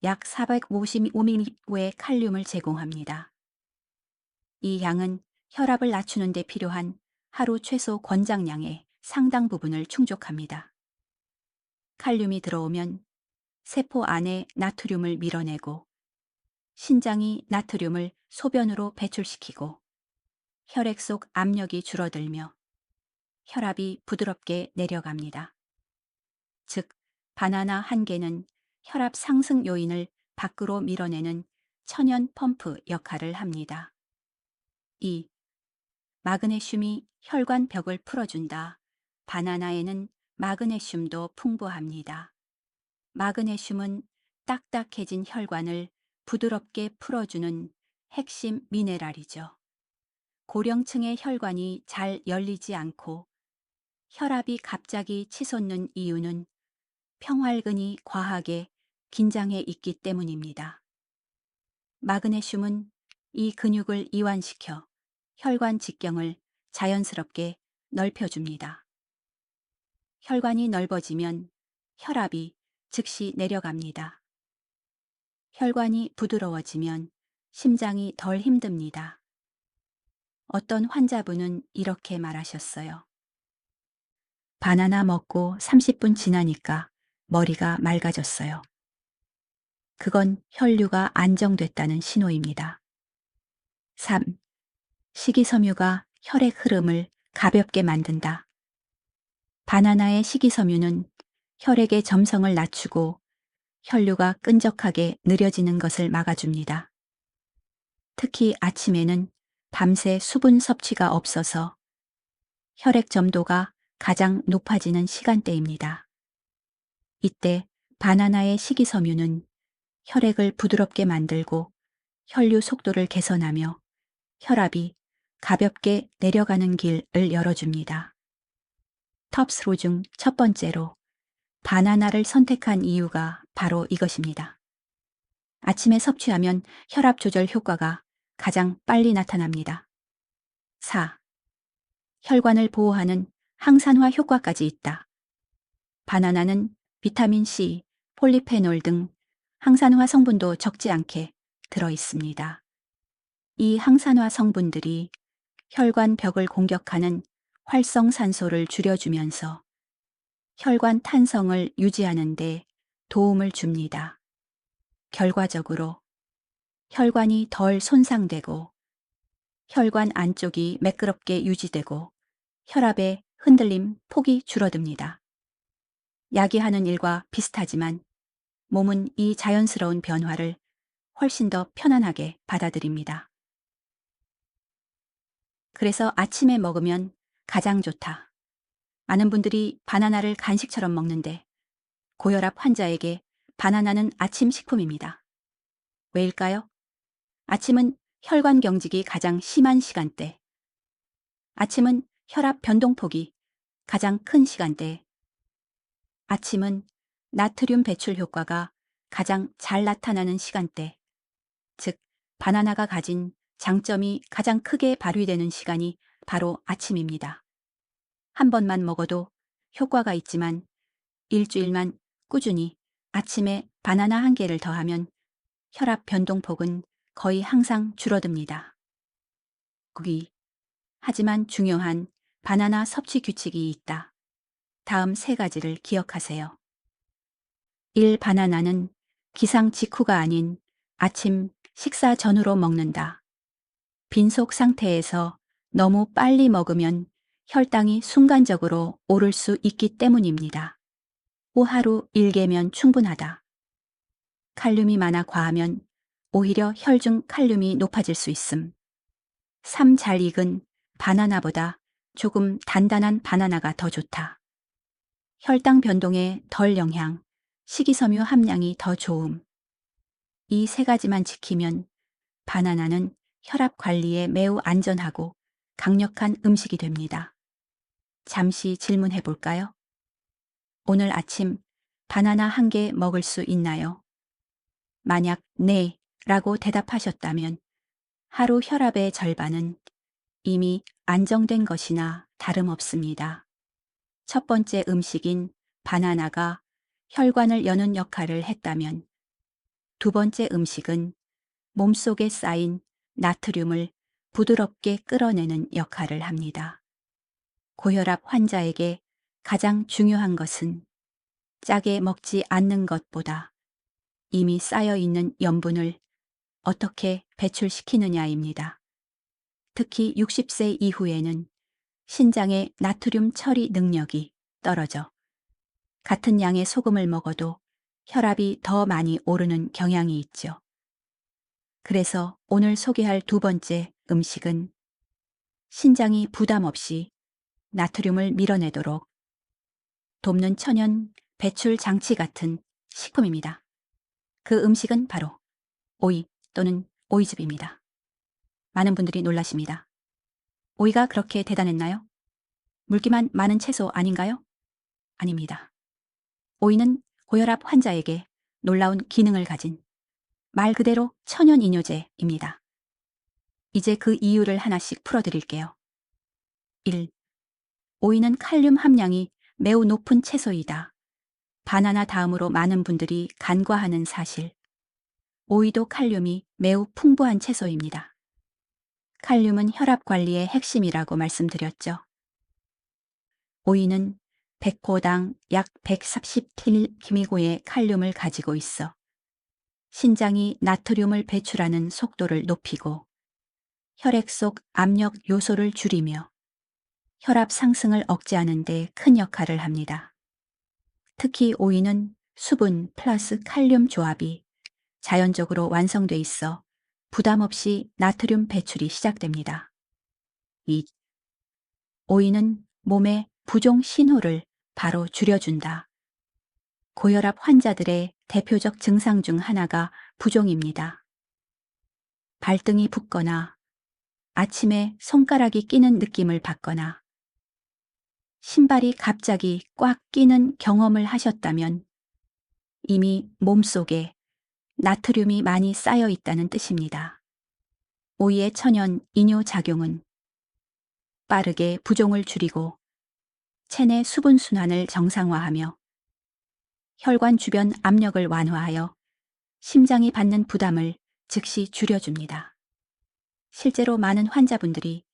약 455mg의 칼륨을 제공합니다. 이 양은 혈압을 낮추는 데 필요한 하루 최소 권장량의 상당 부분을 충족합니다. 칼륨이 들어오면 세포 안에 나트륨을 밀어내고 신장이 나트륨을 소변으로 배출시키고 혈액 속 압력이 줄어들며 혈압이 부드럽게 내려갑니다. 즉, 바나나 한 개는 혈압 상승 요인을 밖으로 밀어내는 천연 펌프 역할을 합니다. 2. 마그네슘이 혈관 벽을 풀어준다. 바나나에는 마그네슘도 풍부합니다. 마그네슘은 딱딱해진 혈관을 부드럽게 풀어주는 핵심 미네랄이죠. 고령층의 혈관이 잘 열리지 않고 혈압이 갑자기 치솟는 이유는 평활근이 과하게 긴장해 있기 때문입니다. 마그네슘은 이 근육을 이완시켜 혈관 직경을 자연스럽게 넓혀줍니다. 혈관이 넓어지면 혈압이 즉시 내려갑니다. 혈관이 부드러워지면 심장이 덜 힘듭니다. 어떤 환자분은 이렇게 말하셨어요. 바나나 먹고 30분 지나니까 머리가 맑아졌어요. 그건 혈류가 안정됐다는 신호입니다. 3. 식이섬유가 혈액 흐름을 가볍게 만든다. 바나나의 식이섬유는 혈액의 점성을 낮추고 혈류가 끈적하게 느려지는 것을 막아줍니다. 특히 아침에는 밤새 수분 섭취가 없어서 혈액 점도가 가장 높아지는 시간대입니다. 이때 바나나의 식이섬유는 혈액을 부드럽게 만들고 혈류 속도를 개선하며 혈압이 가볍게 내려가는 길을 열어줍니다. 텁스로 중 첫 번째로 바나나를 선택한 이유가 바로 이것입니다. 아침에 섭취하면 혈압 조절 효과가 가장 빨리 나타납니다. 4. 혈관을 보호하는 항산화 효과까지 있다. 바나나는 비타민 C, 폴리페놀 등 항산화 성분도 적지 않게 들어 있습니다. 이 항산화 성분들이 혈관 벽을 공격하는 활성산소를 줄여주면서 혈관 탄성을 유지하는 데 도움을 줍니다. 결과적으로 혈관이 덜 손상되고 혈관 안쪽이 매끄럽게 유지되고 혈압의 흔들림 폭이 줄어듭니다. 약이 하는 일과 비슷하지만 몸은 이 자연스러운 변화를 훨씬 더 편안하게 받아들입니다. 그래서 아침에 먹으면 가장 좋다. 많은 분들이 바나나를 간식처럼 먹는데 고혈압 환자에게 바나나는 아침 식품입니다. 왜일까요? 아침은 혈관 경직이 가장 심한 시간대. 아침은 혈압 변동폭이 가장 큰 시간대. 아침은 나트륨 배출 효과가 가장 잘 나타나는 시간대. 즉, 바나나가 가진 장점이 가장 크게 발휘되는 시간이 바로 아침입니다. 한 번만 먹어도 효과가 있지만 일주일만 꾸준히 아침에 바나나 한 개를 더하면 혈압 변동폭은 거의 항상 줄어듭니다. 하지만 중요한 바나나 섭취 규칙이 있다. 다음 세 가지를 기억하세요. 1. 바나나는 기상 직후가 아닌 아침 식사 전후로 먹는다. 빈속 상태에서 너무 빨리 먹으면 혈당이 순간적으로 오를 수 있기 때문입니다. 하루 1개면 충분하다. 칼륨이 많아 과하면 오히려 혈중 칼륨이 높아질 수 있음. 3. 잘 익은 바나나보다 조금 단단한 바나나가 더 좋다. 혈당 변동에 덜 영향, 식이섬유 함량이 더 좋음. 이 세 가지만 지키면 바나나는 혈압 관리에 매우 안전하고 강력한 음식이 됩니다. 잠시 질문해 볼까요? 오늘 아침 바나나 한 개 먹을 수 있나요? 만약 네 라고 대답하셨다면 하루 혈압의 절반은 이미 안정된 것이나 다름없습니다. 첫 번째 음식인 바나나가 혈관을 여는 역할을 했다면 두 번째 음식은 몸속에 쌓인 나트륨을 부드럽게 끌어내는 역할을 합니다. 고혈압 환자에게 가장 중요한 것은 짜게 먹지 않는 것보다 이미 쌓여 있는 염분을 어떻게 배출시키느냐입니다. 특히 60세 이후에는 신장의 나트륨 처리 능력이 떨어져 같은 양의 소금을 먹어도 혈압이 더 많이 오르는 경향이 있죠. 그래서 오늘 소개할 두 번째 음식은 신장이 부담 없이 나트륨을 밀어내도록 돕는 천연 배출 장치 같은 식품입니다. 그 음식은 바로 오이 또는 오이즙입니다. 많은 분들이 놀라십니다. 오이가 그렇게 대단했나요? 물기만 많은 채소 아닌가요? 아닙니다. 오이는 고혈압 환자에게 놀라운 기능을 가진 말 그대로 천연 이뇨제입니다. 이제 그 이유를 하나씩 풀어드릴게요. 1. 오이는 칼륨 함량이 매우 높은 채소이다. 바나나 다음으로 많은 분들이 간과하는 사실. 오이도 칼륨이 매우 풍부한 채소입니다. 칼륨은 혈압 관리의 핵심이라고 말씀드렸죠. 오이는 100호당 약 130mg의 칼륨을 가지고 있어 신장이 나트륨을 배출하는 속도를 높이고 혈액 속 압력 요소를 줄이며 혈압 상승을 억제하는 데 큰 역할을 합니다. 특히 오이는 수분 플러스 칼륨 조합이 자연적으로 완성돼 있어 부담 없이 나트륨 배출이 시작됩니다. 2. 오이는 몸의 부종 신호를 바로 줄여준다. 고혈압 환자들의 대표적 증상 중 하나가 부종입니다. 발등이 붓거나 아침에 손가락이 끼는 느낌을 받거나 신발이 갑자기 꽉 끼는 경험을 하셨다면 이미 몸속에 나트륨이 많이 쌓여 있다는 뜻입니다. 오이의 천연 이뇨 작용은 빠르게 부종을 줄이고 체내 수분 순환을 정상화하며 혈관 주변 압력을 완화하여 심장이 받는 부담을 즉시 줄여줍니다. 실제로 많은 환자분들이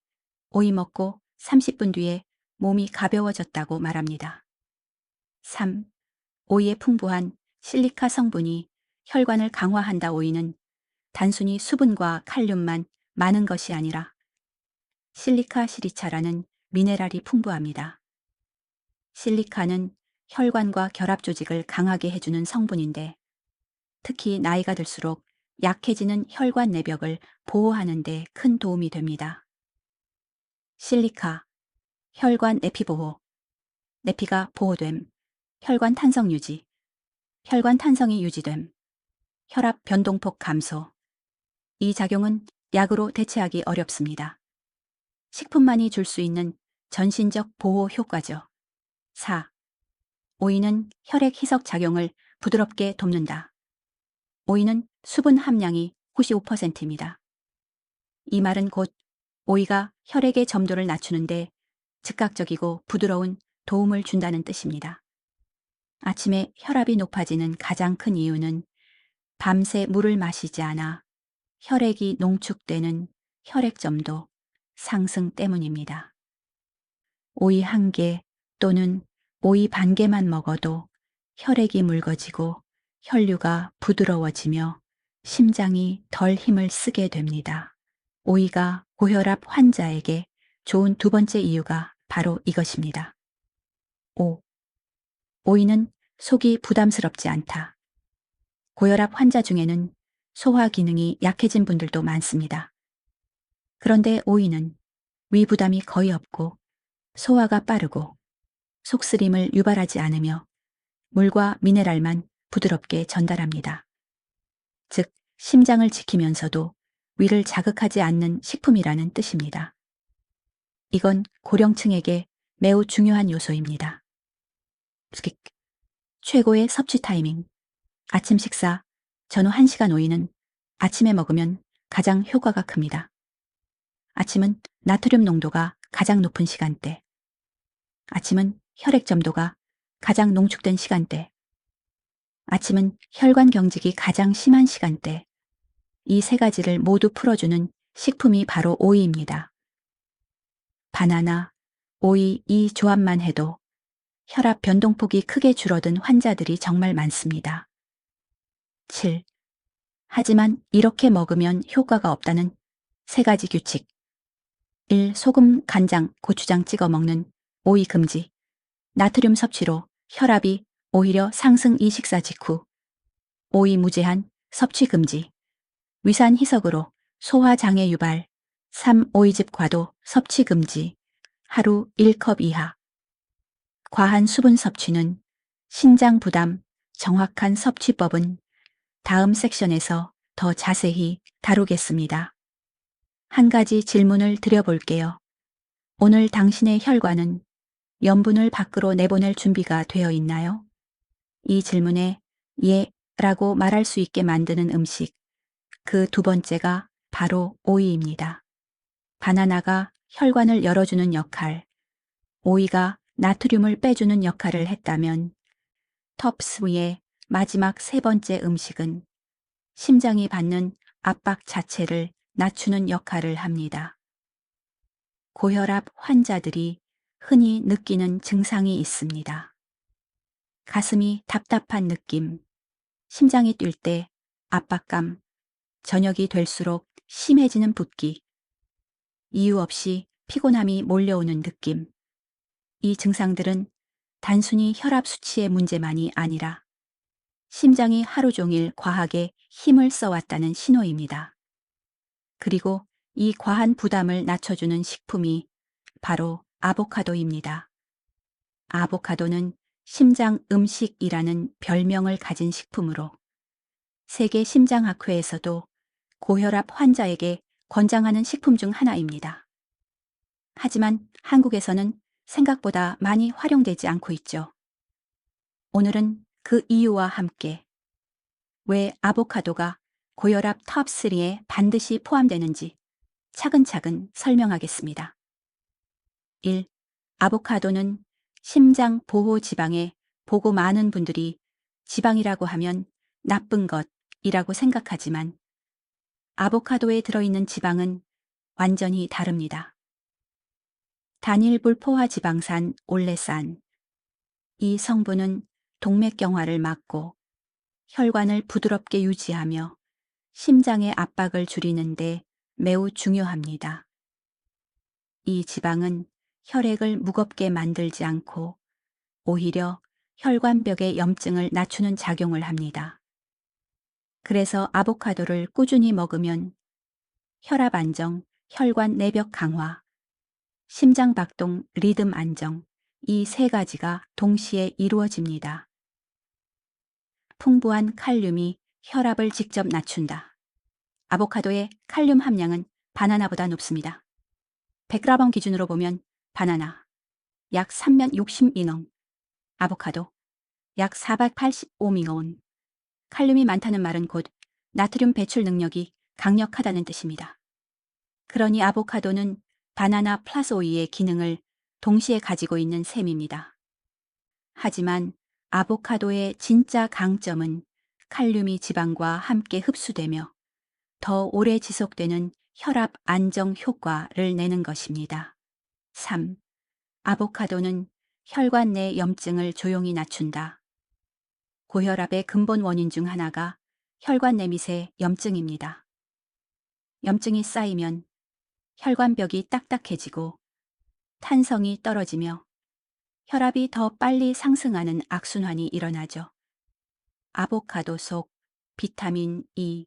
오이 먹고 30분 뒤에 몸이 가벼워졌다고 말합니다. 3. 오이의 풍부한 실리카 성분이 혈관을 강화한다. 오이는 단순히 수분과 칼륨만 많은 것이 아니라 실리카 시리차라는 미네랄이 풍부합니다. 실리카는 혈관과 결합 조직을 강하게 해주는 성분인데 특히 나이가 들수록 약해지는 혈관 내벽을 보호하는 데 큰 도움이 됩니다. 실리카, 혈관 내피 보호, 내피가 보호됨, 혈관 탄성 유지, 혈관 탄성이 유지됨, 혈압 변동폭 감소. 이 작용은 약으로 대체하기 어렵습니다. 식품만이 줄 수 있는 전신적 보호 효과죠. 4. 오이는 혈액 희석 작용을 부드럽게 돕는다. 오이는 수분 함량이 95%입니다. 이 말은 곧 오이가 혈액의 점도를 낮추는데 즉각적이고 부드러운 도움을 준다는 뜻입니다. 아침에 혈압이 높아지는 가장 큰 이유는 밤새 물을 마시지 않아 혈액이 농축되는 혈액점도 상승 때문입니다. 오이 한 개 또는 오이 반 개만 먹어도 혈액이 묽어지고 혈류가 부드러워지며 심장이 덜 힘을 쓰게 됩니다. 오이가 고혈압 환자에게 좋은 두 번째 이유가 바로 이것입니다. 5. 오이는 속이 부담스럽지 않다. 고혈압 환자 중에는 소화 기능이 약해진 분들도 많습니다. 그런데 오이는 위 부담이 거의 없고 소화가 빠르고 속쓰림을 유발하지 않으며 물과 미네랄만 부드럽게 전달합니다. 즉, 심장을 지키면서도 위를 자극하지 않는 식품이라는 뜻입니다. 이건 고령층에게 매우 중요한 요소입니다. 최고의 섭취 타이밍. 아침 식사 전후 1시간 오이는 아침에 먹으면 가장 효과가 큽니다. 아침은 나트륨 농도가 가장 높은 시간대. 아침은 혈액 점도가 가장 농축된 시간대. 아침은 혈관 경직이 가장 심한 시간대. 이 세 가지를 모두 풀어주는 식품이 바로 오이입니다. 바나나, 오이 이 조합만 해도 혈압 변동폭이 크게 줄어든 환자들이 정말 많습니다. 7. 하지만 이렇게 먹으면 효과가 없다는 세 가지 규칙. 1. 소금, 간장, 고추장 찍어 먹는 오이 금지. 나트륨 섭취로 혈압이 오히려 상승. 2. 식사 직후 오이 무제한 섭취 금지. 위산 희석으로 소화 장애 유발. 3. 오이즙 과도 섭취 금지. 하루 1컵 이하. 과한 수분 섭취는 신장 부담, 정확한 섭취법은 다음 섹션에서 더 자세히 다루겠습니다. 한 가지 질문을 드려볼게요. 오늘 당신의 혈관은 염분을 밖으로 내보낼 준비가 되어 있나요? 이 질문에 예 라고 말할 수 있게 만드는 음식. 그 두 번째가 바로 오이입니다. 바나나가 혈관을 열어주는 역할, 오이가 나트륨을 빼주는 역할을 했다면 텁스위의 마지막 세 번째 음식은 심장이 받는 압박 자체를 낮추는 역할을 합니다. 고혈압 환자들이 흔히 느끼는 증상이 있습니다. 가슴이 답답한 느낌, 심장이 뛸 때 압박감, 저녁이 될수록 심해지는 붓기, 이유 없이 피곤함이 몰려오는 느낌. 이 증상들은 단순히 혈압 수치의 문제만이 아니라 심장이 하루 종일 과하게 힘을 써왔다는 신호입니다. 그리고 이 과한 부담을 낮춰주는 식품이 바로 아보카도입니다. 아보카도는 심장 음식이라는 별명을 가진 식품으로 세계 심장학회에서도 고혈압 환자에게 권장하는 식품 중 하나입니다. 하지만 한국에서는 생각보다 많이 활용되지 않고 있죠. 오늘은 그 이유와 함께 왜 아보카도가 고혈압 탑3에 반드시 포함되는지 차근차근 설명하겠습니다. 1. 아보카도는 심장 보호 지방에 보고 많은 분들이 지방이라고 하면 나쁜 것이라고 생각하지만 아보카도에 들어있는 지방은 완전히 다릅니다. 단일 불포화 지방산 올레산. 이 성분은 동맥경화를 막고 혈관을 부드럽게 유지하며 심장의 압박을 줄이는데 매우 중요합니다. 이 지방은 혈액을 무겁게 만들지 않고 오히려 혈관벽의 염증을 낮추는 작용을 합니다. 그래서 아보카도를 꾸준히 먹으면 혈압 안정, 혈관 내벽 강화, 심장 박동 리듬 안정, 이 세 가지가 동시에 이루어집니다. 풍부한 칼륨이 혈압을 직접 낮춘다. 아보카도의 칼륨 함량은 바나나보다 높습니다. 100g 기준으로 보면 바나나 약 360미농, 아보카도 약 485미논. 칼륨이 많다는 말은 곧 나트륨 배출 능력이 강력하다는 뜻입니다. 그러니 아보카도는 바나나 플러스 오이의 기능을 동시에 가지고 있는 셈입니다. 하지만 아보카도의 진짜 강점은 칼륨이 지방과 함께 흡수되며 더 오래 지속되는 혈압 안정 효과를 내는 것입니다. 3. 아보카도는 혈관 내 염증을 조용히 낮춘다. 고혈압의 근본 원인 중 하나가 혈관 내밑의 염증입니다. 염증이 쌓이면 혈관벽이 딱딱해지고 탄성이 떨어지며 혈압이 더 빨리 상승하는 악순환이 일어나죠. 아보카도 속 비타민 E,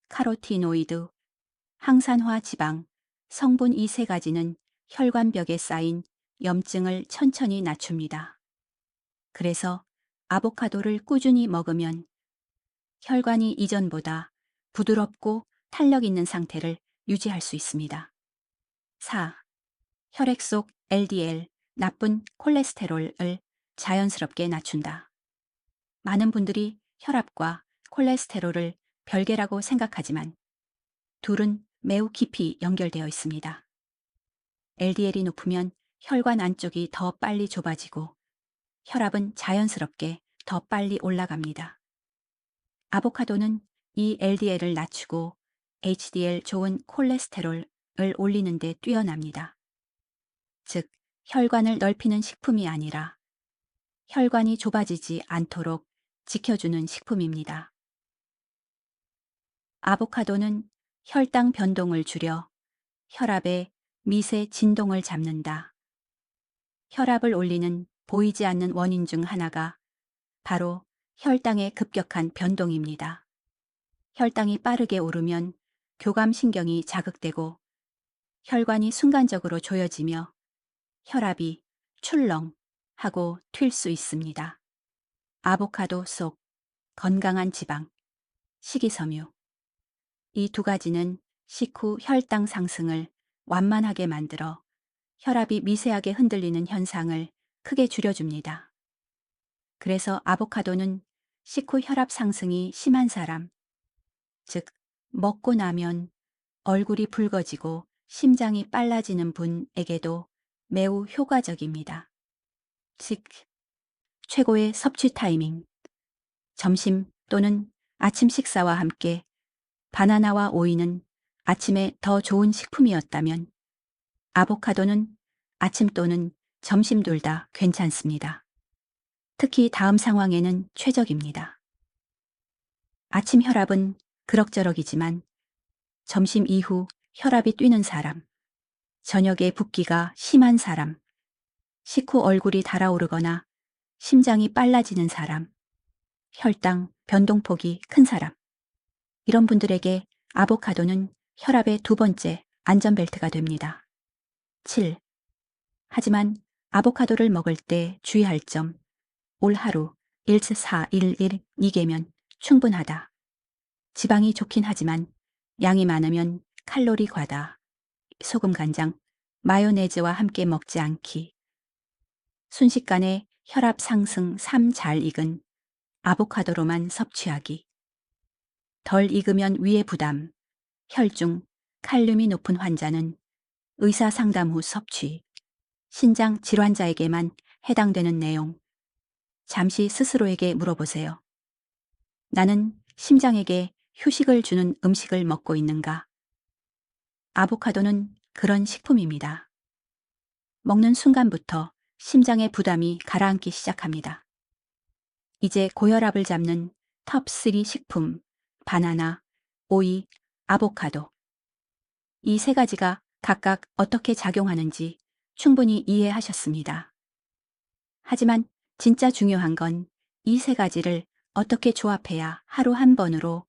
카로티노이드, 항산화 지방, 성분 이 세 가지는 혈관벽에 쌓인 염증을 천천히 낮춥니다. 그래서 아보카도를 꾸준히 먹으면 혈관이 이전보다 부드럽고 탄력 있는 상태를 유지할 수 있습니다. 4. 혈액 속 LDL, 나쁜 콜레스테롤을 자연스럽게 낮춘다. 많은 분들이 혈압과 콜레스테롤을 별개라고 생각하지만 둘은 매우 깊이 연결되어 있습니다. LDL이 높으면 혈관 안쪽이 더 빨리 좁아지고 혈압은 자연스럽게 더 빨리 올라갑니다. 아보카도는 이 LDL을 낮추고 HDL 좋은 콜레스테롤을 올리는 데 뛰어납니다. 즉, 혈관을 넓히는 식품이 아니라 혈관이 좁아지지 않도록 지켜주는 식품입니다. 아보카도는 혈당 변동을 줄여 혈압의 미세 진동을 잡는다. 혈압을 올리는 보이지 않는 원인 중 하나가 바로 혈당의 급격한 변동입니다. 혈당이 빠르게 오르면 교감신경이 자극되고 혈관이 순간적으로 조여지며 혈압이 출렁하고 튈 수 있습니다. 아보카도 속 건강한 지방, 식이섬유. 이 두 가지는 식후 혈당 상승을 완만하게 만들어 혈압이 미세하게 흔들리는 현상을 크게 줄여줍니다. 그래서 아보카도는 식후 혈압 상승이 심한 사람, 즉 먹고 나면 얼굴이 붉어지고 심장이 빨라지는 분에게도 매우 효과적입니다. 즉, 최고의 섭취 타이밍, 점심 또는 아침 식사와 함께 바나나와 오이는 아침에 더 좋은 식품이었다면 아보카도는 아침 또는 점심 둘 다 괜찮습니다. 특히 다음 상황에는 최적입니다. 아침 혈압은 그럭저럭이지만 점심 이후 혈압이 뛰는 사람, 저녁에 붓기가 심한 사람, 식후 얼굴이 달아오르거나 심장이 빨라지는 사람, 혈당 변동폭이 큰 사람. 이런 분들에게 아보카도는 혈압의 두 번째 안전벨트가 됩니다. 7. 하지만 아보카도를 먹을 때 주의할 점. 올 하루 1-4-1-1 2개면 충분하다. 지방이 좋긴 하지만 양이 많으면 칼로리 과다. 소금 간장, 마요네즈와 함께 먹지 않기. 순식간에 혈압 상승 3 잘 익은 아보카도로만 섭취하기. 덜 익으면 위에 부담. 혈중, 칼륨이 높은 환자는 의사 상담 후 섭취. 신장 질환자에게만 해당되는 내용. 잠시 스스로에게 물어보세요. 나는 심장에게 휴식을 주는 음식을 먹고 있는가? 아보카도는 그런 식품입니다. 먹는 순간부터 심장의 부담이 가라앉기 시작합니다. 이제 고혈압을 잡는 톱3 식품, 바나나, 오이, 아보카도. 이 세 가지가 각각 어떻게 작용하는지 충분히 이해하셨습니다. 하지만 진짜 중요한 건 이 세 가지를 어떻게 조합해야 하루 한 번으로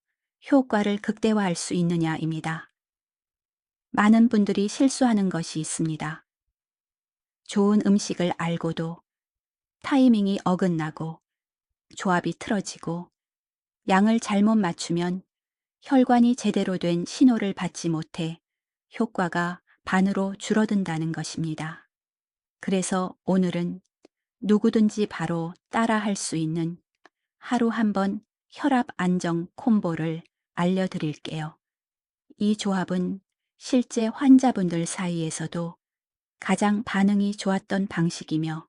효과를 극대화할 수 있느냐입니다. 많은 분들이 실수하는 것이 있습니다. 좋은 음식을 알고도 타이밍이 어긋나고 조합이 틀어지고 양을 잘못 맞추면 혈관이 제대로 된 신호를 받지 못해 효과가 반으로 줄어든다는 것입니다. 그래서 오늘은 누구든지 바로 따라 할 수 있는 하루 한 번 혈압 안정 콤보를 알려드릴게요. 이 조합은 실제 환자분들 사이에서도 가장 반응이 좋았던 방식이며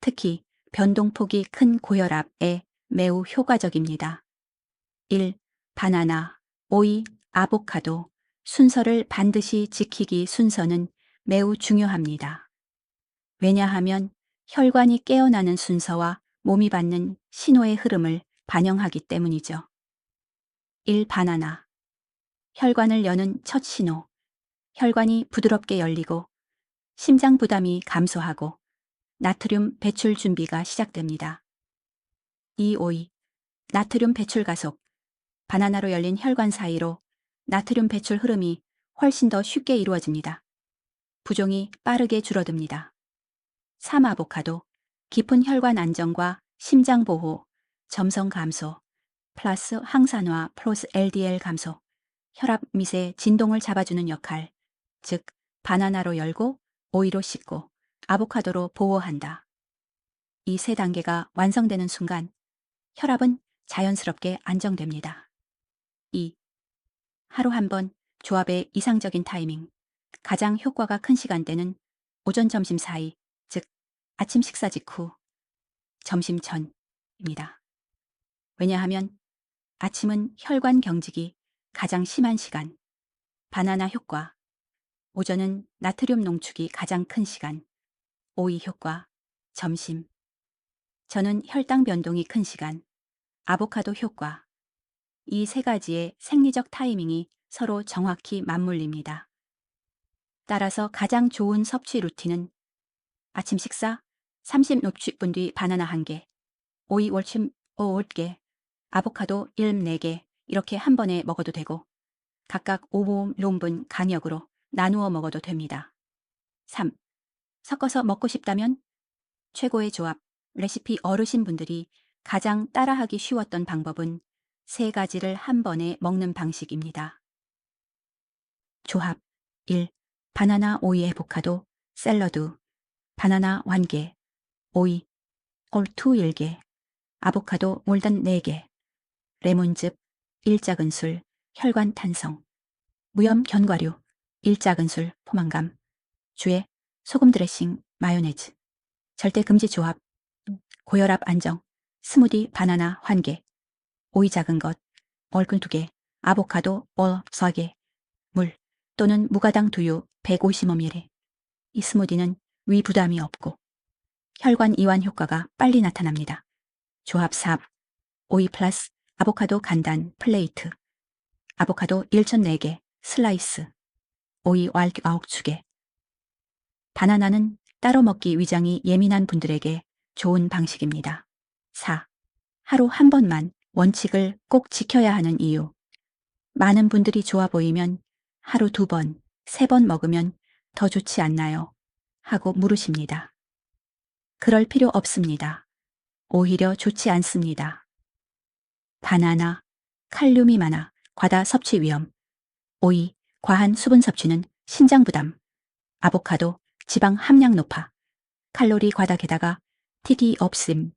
특히 변동폭이 큰 고혈압에 매우 효과적입니다. 1. 바나나, 오이, 아보카도 순서를 반드시 지키기. 순서는 매우 중요합니다. 왜냐하면 혈관이 깨어나는 순서와 몸이 받는 신호의 흐름을 반영하기 때문이죠. 1. 바나나. 혈관을 여는 첫 신호. 혈관이 부드럽게 열리고 심장 부담이 감소하고 나트륨 배출 준비가 시작됩니다. 2. 오이. 나트륨 배출 가속. 바나나로 열린 혈관 사이로 나트륨 배출 흐름이 훨씬 더 쉽게 이루어집니다. 부종이 빠르게 줄어듭니다. 3. 아보카도. 깊은 혈관 안정과 심장 보호, 점성 감소, 플러스 항산화 플러스 LDL 감소, 혈압 밑의 진동을 잡아주는 역할, 즉 바나나로 열고 오이로 씻고 아보카도로 보호한다. 이 세 단계가 완성되는 순간 혈압은 자연스럽게 안정됩니다. 2. 하루 한 번 조합의 이상적인 타이밍. 가장 효과가 큰 시간대는 오전 점심 사이, 즉 아침 식사 직후, 점심 전입니다. 왜냐하면 아침은 혈관 경직이 가장 심한 시간, 바나나 효과, 오전은 나트륨 농축이 가장 큰 시간, 오이 효과, 점심, 저는 혈당 변동이 큰 시간, 아보카도 효과. 이 세 가지의 생리적 타이밍이 서로 정확히 맞물립니다. 따라서 가장 좋은 섭취 루틴은 아침 식사 30분 뒤 바나나 1개, 오이 월침 5개, 아보카도 4개 이렇게 한 번에 먹어도 되고 각각 5론분 간격으로 나누어 먹어도 됩니다. 3. 섞어서 먹고 싶다면 최고의 조합, 레시피 어르신분들이 가장 따라하기 쉬웠던 방법은 세 가지를 한 번에 먹는 방식입니다. 조합 1. 바나나 오이 아보카도 샐러드 바나나 1개, 오이 홀투 1개, 아보카도 몰단 4개, 레몬즙 1작은술 혈관 탄성, 무염 견과류 1작은술 포만감, 주에 소금 드레싱 마요네즈. 절대 금지 조합 고혈압 안정 스무디 바나나 1개, 오이 작은 것 얼큰 2개, 아보카도 4개, 물 또는 무가당 두유 150ml. 이 스무디는 위 부담이 없고 혈관 이완 효과가 빨리 나타납니다. 조합 4. 오이 플러스 아보카도 간단 플레이트, 아보카도 1,004개 슬라이스, 오이 왈 9축에. 바나나는 따로 먹기 위장이 예민한 분들에게 좋은 방식입니다. 4. 하루 한 번만 원칙을 꼭 지켜야 하는 이유. 많은 분들이 좋아 보이면 하루 2번, 3번 먹으면 더 좋지 않나요? 하고 물으십니다. 그럴 필요 없습니다. 오히려 좋지 않습니다. 바나나, 칼륨이 많아 과다 섭취 위험. 오이, 과한 수분 섭취는 신장 부담. 아보카도, 지방 함량 높아. 칼로리 과다 게다가 틱이 없음.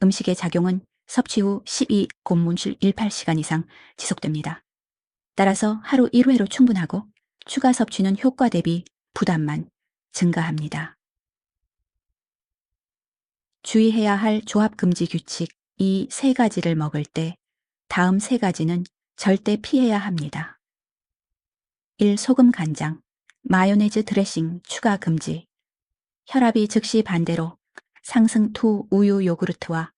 음식의 작용은 섭취 후 12곤문실 18시간 이상 지속됩니다. 따라서 하루 1회로 충분하고 추가 섭취는 효과 대비 부담만 증가합니다. 주의해야 할 조합 금지 규칙 이 3가지를 먹을 때 다음 3가지는 절대 피해야 합니다. 1. 소금 간장, 마요네즈 드레싱 추가 금지. 혈압이 즉시 반대로 상승 투 우유 요구르트와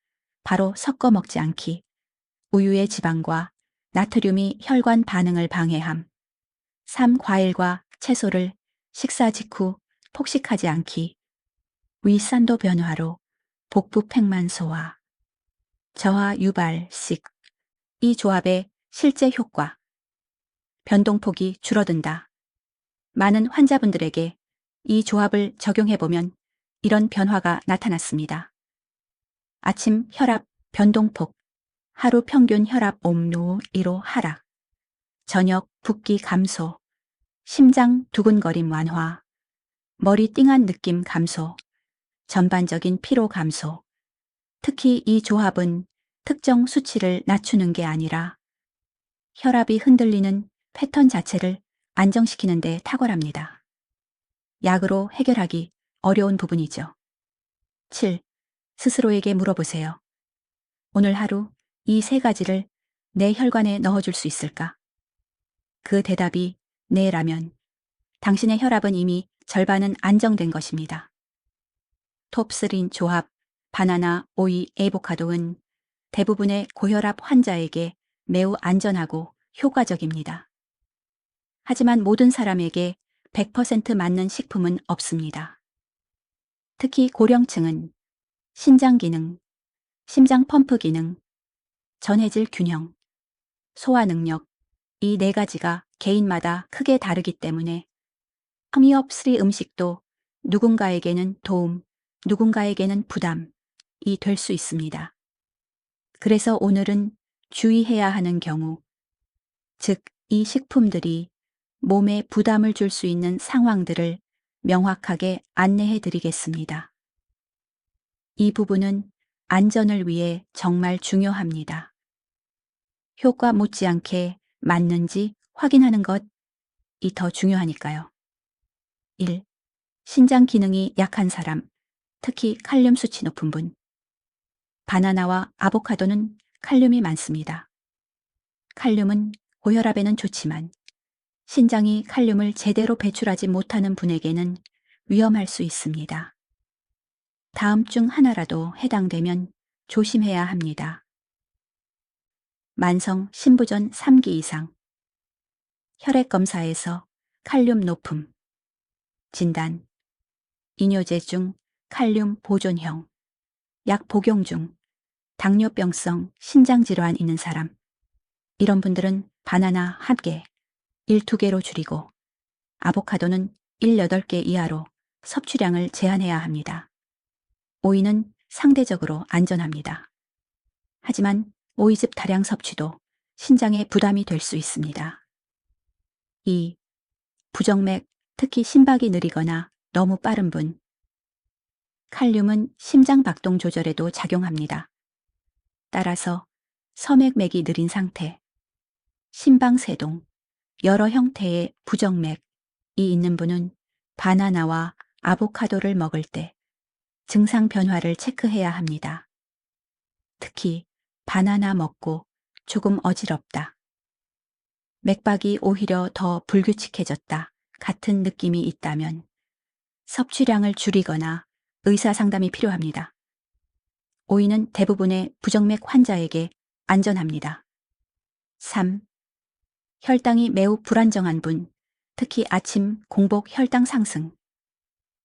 바로 섞어 먹지 않기. 우유의 지방과 나트륨이 혈관 반응을 방해함. 3. 과일과 채소를 식사 직후 폭식하지 않기. 위산도 변화로 복부 팽만 소화. 저하 유발식. 이 조합의 실제 효과. 변동폭이 줄어든다. 많은 환자분들에게 이 조합을 적용해보면 이런 변화가 나타났습니다. 아침 혈압 변동폭, 하루 평균 혈압 옴로 1호 하락, 저녁 붓기 감소, 심장 두근거림 완화, 머리 띵한 느낌 감소, 전반적인 피로 감소. 특히 이 조합은 특정 수치를 낮추는 게 아니라 혈압이 흔들리는 패턴 자체를 안정시키는 데 탁월합니다. 약으로 해결하기 어려운 부분이죠. 7. 스스로에게 물어보세요. 오늘 하루 이 3가지를 내 혈관에 넣어줄 수 있을까? 그 대답이 네라면 당신의 혈압은 이미 절반은 안정된 것입니다. 톱3 조합, 바나나, 오이, 에보카도는 대부분의 고혈압 환자에게 매우 안전하고 효과적입니다. 하지만 모든 사람에게 100% 맞는 식품은 없습니다. 특히 고령층은 신장 기능, 심장 펌프 기능, 전해질 균형, 소화 능력, 이 4가지가 개인마다 크게 다르기 때문에 허미업3 음식도 누군가에게는 도움, 누군가에게는 부담이 될 수 있습니다. 그래서 오늘은 주의해야 하는 경우, 즉 이 식품들이 몸에 부담을 줄 수 있는 상황들을 명확하게 안내해 드리겠습니다. 이 부분은 안전을 위해 정말 중요합니다. 효과 못지않게 맞는지 확인하는 것이 더 중요하니까요. 1. 신장 기능이 약한 사람, 특히 칼륨 수치 높은 분. 바나나와 아보카도는 칼륨이 많습니다. 칼륨은 고혈압에는 좋지만 신장이 칼륨을 제대로 배출하지 못하는 분에게는 위험할 수 있습니다. 다음 중 하나라도 해당되면 조심해야 합니다. 만성 신부전 3기 이상, 혈액 검사에서 칼륨 높음, 진단, 이뇨제 중 칼륨 보존형, 약 복용 중 당뇨병성 신장질환 있는 사람, 이런 분들은 바나나 1개, 2개로 줄이고 아보카도는 8개 이하로 섭취량을 제한해야 합니다. 오이는 상대적으로 안전합니다. 하지만 오이즙 다량 섭취도 신장에 부담이 될 수 있습니다. 2. 부정맥, 특히 심박이 느리거나 너무 빠른 분. 칼륨은 심장 박동 조절에도 작용합니다. 따라서 서맥맥이 느린 상태, 심방세동, 여러 형태의 부정맥이 있는 분은 바나나와 아보카도를 먹을 때 증상 변화를 체크해야 합니다. 특히 바나나 먹고 조금 어지럽다. 맥박이 오히려 더 불규칙해졌다. 같은 느낌이 있다면 섭취량을 줄이거나 의사 상담이 필요합니다. 오이는 대부분의 부정맥 환자에게 안전합니다. 3. 혈당이 매우 불안정한 분, 특히 아침 공복 혈당 상승.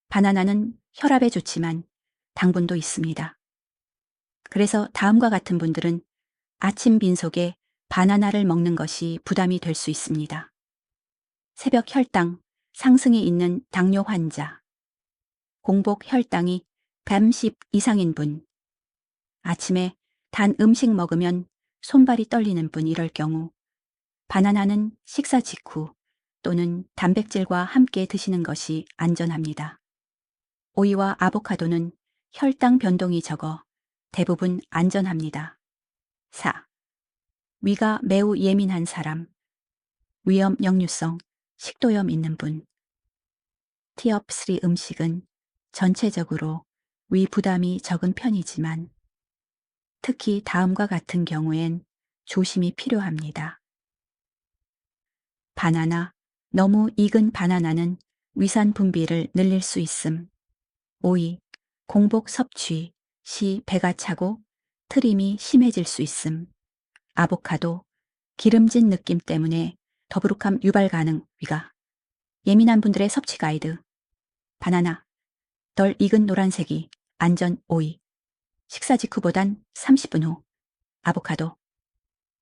바나나는 혈압에 좋지만 당분도 있습니다. 그래서 다음과 같은 분들은 아침 빈속에 바나나를 먹는 것이 부담이 될 수 있습니다. 새벽 혈당 상승이 있는 당뇨 환자, 공복 혈당이 110 이상인 분, 아침에 단 음식 먹으면 손발이 떨리는 분 이럴 경우 바나나는 식사 직후 또는 단백질과 함께 드시는 것이 안전합니다. 오이와 아보카도는 혈당 변동이 적어 대부분 안전합니다. 4. 위가 매우 예민한 사람, 위염 역류성 식도염 있는 분. 티업3 음식은 전체적으로 위 부담이 적은 편이지만 특히 다음과 같은 경우엔 조심이 필요합니다. 바나나, 너무 익은 바나나는 위산 분비를 늘릴 수 있음. 오이, 공복 섭취 시 배가 차고 트림이 심해질 수 있음. 아보카도, 기름진 느낌 때문에 더부룩함 유발 가능 위가. 예민한 분들의 섭취 가이드. 바나나, 덜 익은 노란색이 안전 오이. 식사 직후보단 30분 후. 아보카도,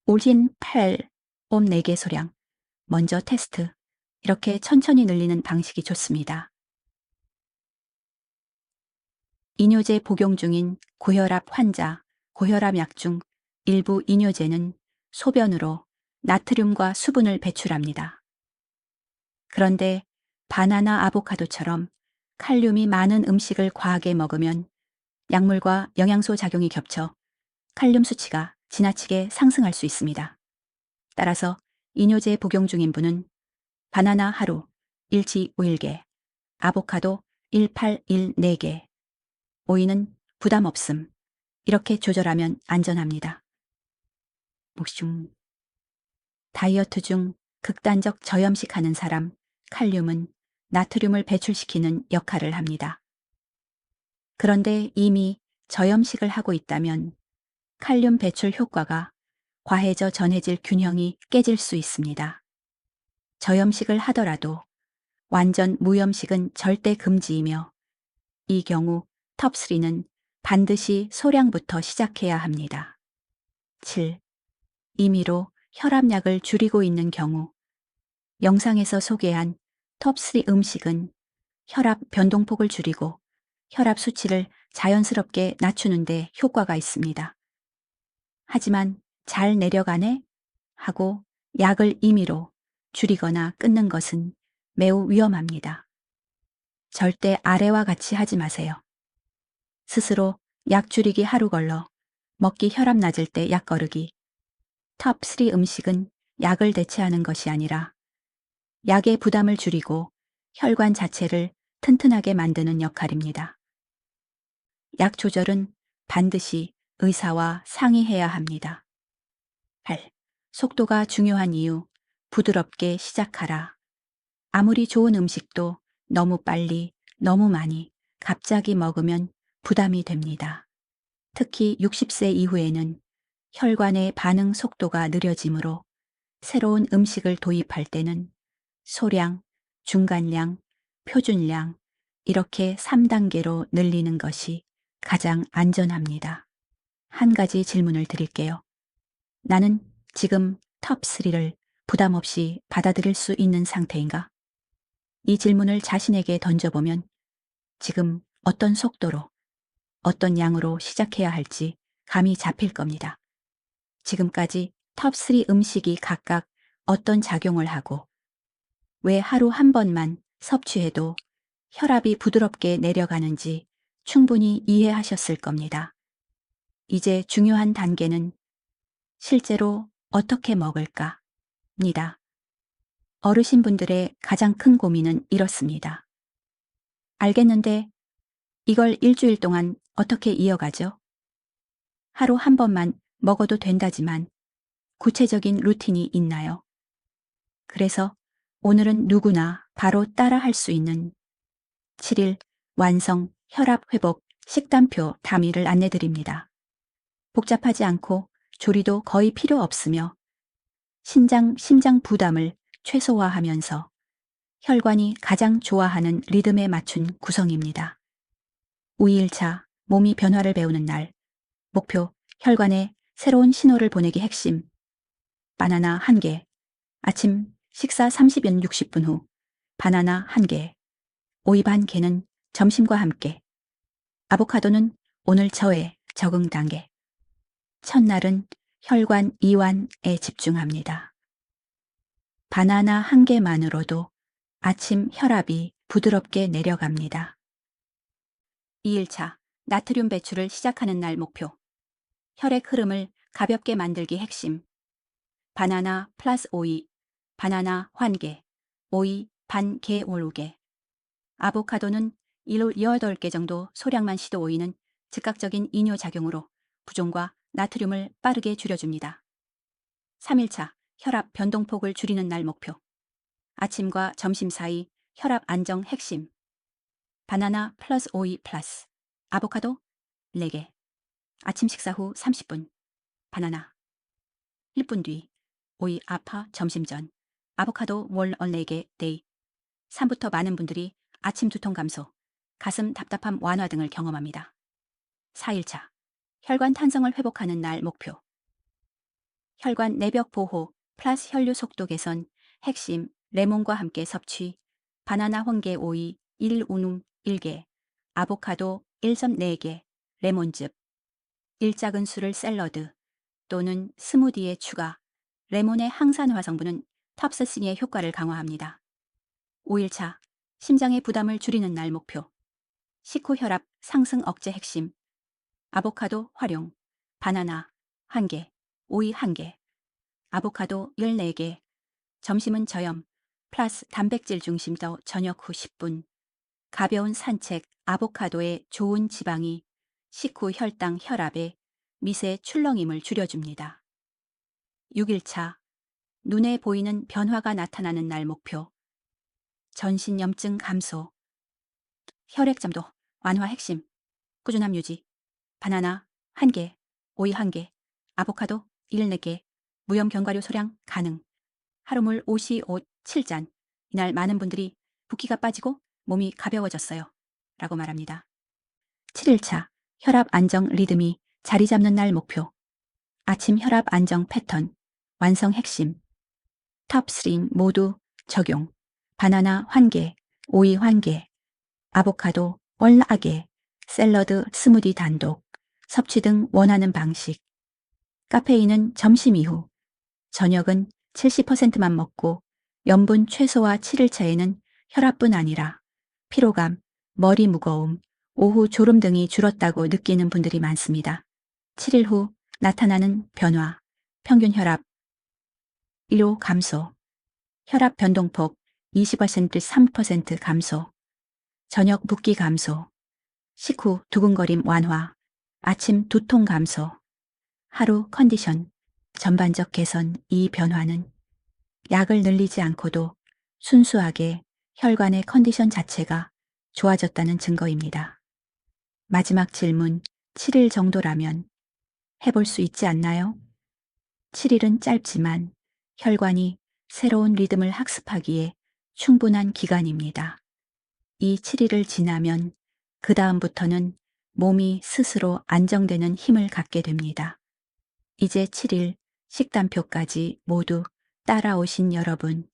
올힌 8, 옴 4개 소량. 먼저 테스트. 이렇게 천천히 늘리는 방식이 좋습니다. 이뇨제 복용 중인 고혈압 환자, 고혈압 약 중 일부 이뇨제는 소변으로 나트륨과 수분을 배출합니다. 그런데 바나나 아보카도처럼 칼륨이 많은 음식을 과하게 먹으면 약물과 영양소 작용이 겹쳐 칼륨 수치가 지나치게 상승할 수 있습니다. 따라서 이뇨제 복용 중인 분은 바나나 하루 1치 5일개, 아보카도 181 4개, 오이는 부담 없음. 이렇게 조절하면 안전합니다. 목숨. 다이어트 중 극단적 저염식 하는 사람, 칼륨은 나트륨을 배출시키는 역할을 합니다. 그런데 이미 저염식을 하고 있다면 칼륨 배출 효과가 과해져 전해질 균형이 깨질 수 있습니다. 저염식을 하더라도 완전 무염식은 절대 금지이며 이 경우 톱3는 반드시 소량부터 시작해야 합니다. 7. 임의로 혈압약을 줄이고 있는 경우 영상에서 소개한 톱3 음식은 혈압 변동폭을 줄이고 혈압 수치를 자연스럽게 낮추는 데 효과가 있습니다. 하지만 잘 내려가네? 하고 약을 임의로 줄이거나 끊는 것은 매우 위험합니다. 절대 아래와 같이 하지 마세요. 스스로 약 줄이기 하루 걸러 먹기 혈압 낮을 때 약 거르기. 톱3 음식은 약을 대체하는 것이 아니라 약의 부담을 줄이고 혈관 자체를 튼튼하게 만드는 역할입니다. 약 조절은 반드시 의사와 상의해야 합니다. 8. 속도가 중요한 이유, 부드럽게 시작하라. 아무리 좋은 음식도 너무 빨리, 너무 많이, 갑자기 먹으면 부담이 됩니다. 특히 60세 이후에는 혈관의 반응 속도가 느려지므로 새로운 음식을 도입할 때는 소량, 중간량, 표준량 이렇게 3단계로 늘리는 것이 가장 안전합니다. 한 가지 질문을 드릴게요. 나는 지금 톱3를 부담 없이 받아들일 수 있는 상태인가? 이 질문을 자신에게 던져보면 지금 어떤 속도로, 어떤 양으로 시작해야 할지 감이 잡힐 겁니다. 지금까지 톱3 음식이 각각 어떤 작용을 하고 왜 하루 한 번만 섭취해도 혈압이 부드럽게 내려가는지 충분히 이해하셨을 겁니다. 이제 중요한 단계는 실제로 어떻게 먹을까?입니다. 어르신분들의 가장 큰 고민은 이렇습니다. 알겠는데 이걸 일주일 동안 어떻게 이어가죠? 하루 한 번만 먹어도 된다지만 구체적인 루틴이 있나요? 그래서 오늘은 누구나 바로 따라 할 수 있는 7일 완성 혈압 회복 식단표 다미를 안내드립니다. 복잡하지 않고 조리도 거의 필요 없으며 심장 부담을 최소화하면서 혈관이 가장 좋아하는 리듬에 맞춘 구성입니다. 5일차 몸이 변화를 배우는 날. 목표, 혈관에 새로운 신호를 보내기 핵심. 바나나 1개. 아침 식사 30분 60분 후 바나나 1개. 오이 반 개는 점심과 함께. 아보카도는 오늘 저의 적응 단계. 첫날은 혈관 이완에 집중합니다. 바나나 1개만으로도 아침 혈압이 부드럽게 내려갑니다. 2일차 나트륨 배출을 시작하는 날 목표. 혈액 흐름을 가볍게 만들기 핵심. 바나나 플러스 오이, 바나나 1개, 오이 반 개 올우개. 아보카도는 8개 정도 소량만 시도 오이는 즉각적인 이뇨작용으로 부종과 나트륨을 빠르게 줄여줍니다. 3일차 혈압 변동폭을 줄이는 날 목표. 아침과 점심 사이 혈압 안정 핵심. 바나나 플러스 오이 플러스 아보카도 4개. 아침 식사 후 30분. 바나나 1분 뒤 오이 아파 점심 전 아보카도 월 4개 데이. 3부터 많은 분들이 아침 두통 감소, 가슴 답답함 완화 등을 경험합니다. 4일차 혈관 탄성을 회복하는 날 목표. 혈관 내벽 보호 플러스 혈류 속도 개선 핵심 레몬과 함께 섭취. 바나나 황계 오이 1운움 1개, 아보카도 1.4개, 레몬즙, 1작은술을 샐러드 또는 스무디에 추가. 레몬의 항산화 성분은 탑스신의 효과를 강화합니다. 5일차 심장의 부담을 줄이는 날 목표. 식후 혈압 상승 억제 핵심. 아보카도 활용. 바나나 1개, 오이 1개, 아보카도 14개. 점심은 저염 플러스 단백질 중심 더 저녁 후 10분. 가벼운 산책 아보카도의 좋은 지방이 식후 혈당 혈압에 미세 출렁임을 줄여줍니다. 6일차 눈에 보이는 변화가 나타나는 날 목표. 전신 염증 감소, 혈액점도 완화 핵심, 꾸준함 유지. 바나나 1개, 오이 1개, 아보카도 4개, 무염 견과류 소량 가능. 하루물 7잔. 이날 많은 분들이 붓기가 빠지고 몸이 가벼워졌어요. 라고 말합니다. 7일차 혈압 안정 리듬이 자리 잡는 날 목표. 아침 혈압 안정 패턴, 완성 핵심. 탑3 모두 적용. 바나나 1개, 오이 1개, 아보카도 월나게, 샐러드 스무디 단독, 섭취 등 원하는 방식. 카페인은 점심 이후, 저녁은 70%만 먹고 염분 최소화 7일차에는 혈압뿐 아니라 피로감, 머리 무거움, 오후 졸음 등이 줄었다고 느끼는 분들이 많습니다. 7일 후 나타나는 변화, 평균 혈압 1호 감소, 혈압 변동폭 20% 3% 감소, 저녁 붓기 감소, 식후 두근거림 완화, 아침 두통 감소, 하루 컨디션, 전반적 개선. 이 변화는 약을 늘리지 않고도 순수하게 혈관의 컨디션 자체가 좋아졌다는 증거입니다. 마지막 질문, 7일 정도라면 해볼 수 있지 않나요? 7일은 짧지만 혈관이 새로운 리듬을 학습하기에 충분한 기간입니다. 이 7일을 지나면 그 다음부터는 몸이 스스로 안정되는 힘을 갖게 됩니다. 이제 7일 식단표까지 모두 따라오신 여러분,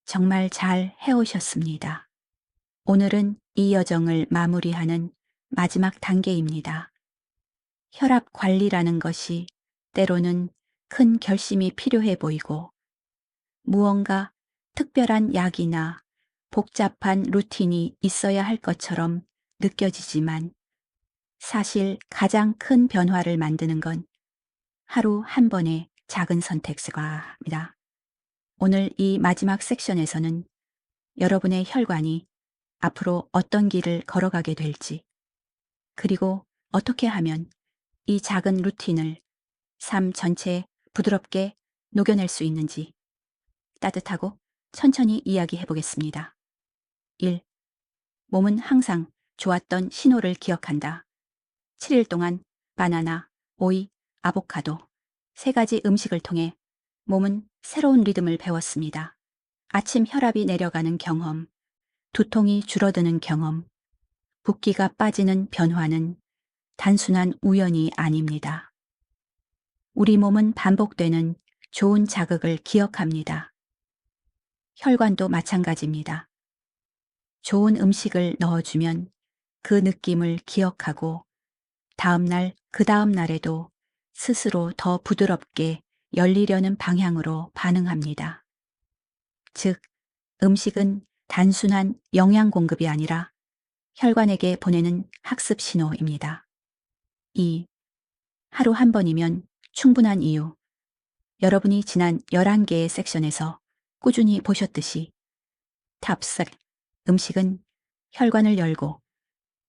정말 잘 해오셨습니다. 오늘은 이 여정을 마무리하는 마지막 단계입니다. 혈압 관리라는 것이 때로는 큰 결심이 필요해 보이고 무언가 특별한 약이나 복잡한 루틴이 있어야 할 것처럼 느껴지지만 사실 가장 큰 변화를 만드는 건 하루 한 번의 작은 선택입니다. 오늘 이 마지막 섹션에서는 여러분의 혈관이 앞으로 어떤 길을 걸어가게 될지, 그리고 어떻게 하면 이 작은 루틴을 삶 전체에 부드럽게 녹여낼 수 있는지 따뜻하고 천천히 이야기해 보겠습니다. 1. 몸은 항상 좋았던 신호를 기억한다. 7일 동안 바나나, 오이, 아보카도 3가지 음식을 통해 몸은 새로운 리듬을 배웠습니다. 아침 혈압이 내려가는 경험, 두통이 줄어드는 경험, 붓기가 빠지는 변화는 단순한 우연이 아닙니다. 우리 몸은 반복되는 좋은 자극을 기억합니다. 혈관도 마찬가지입니다. 좋은 음식을 넣어주면 그 느낌을 기억하고 다음날, 그 다음날에도 스스로 더 부드럽게 열리려는 방향으로 반응합니다. 즉, 음식은 단순한 영양 공급이 아니라 혈관에게 보내는 학습 신호입니다. 2. 하루 한 번이면 충분한 이유. 여러분이 지난 11개의 섹션에서 꾸준히 보셨듯이 탑색, 음식은 혈관을 열고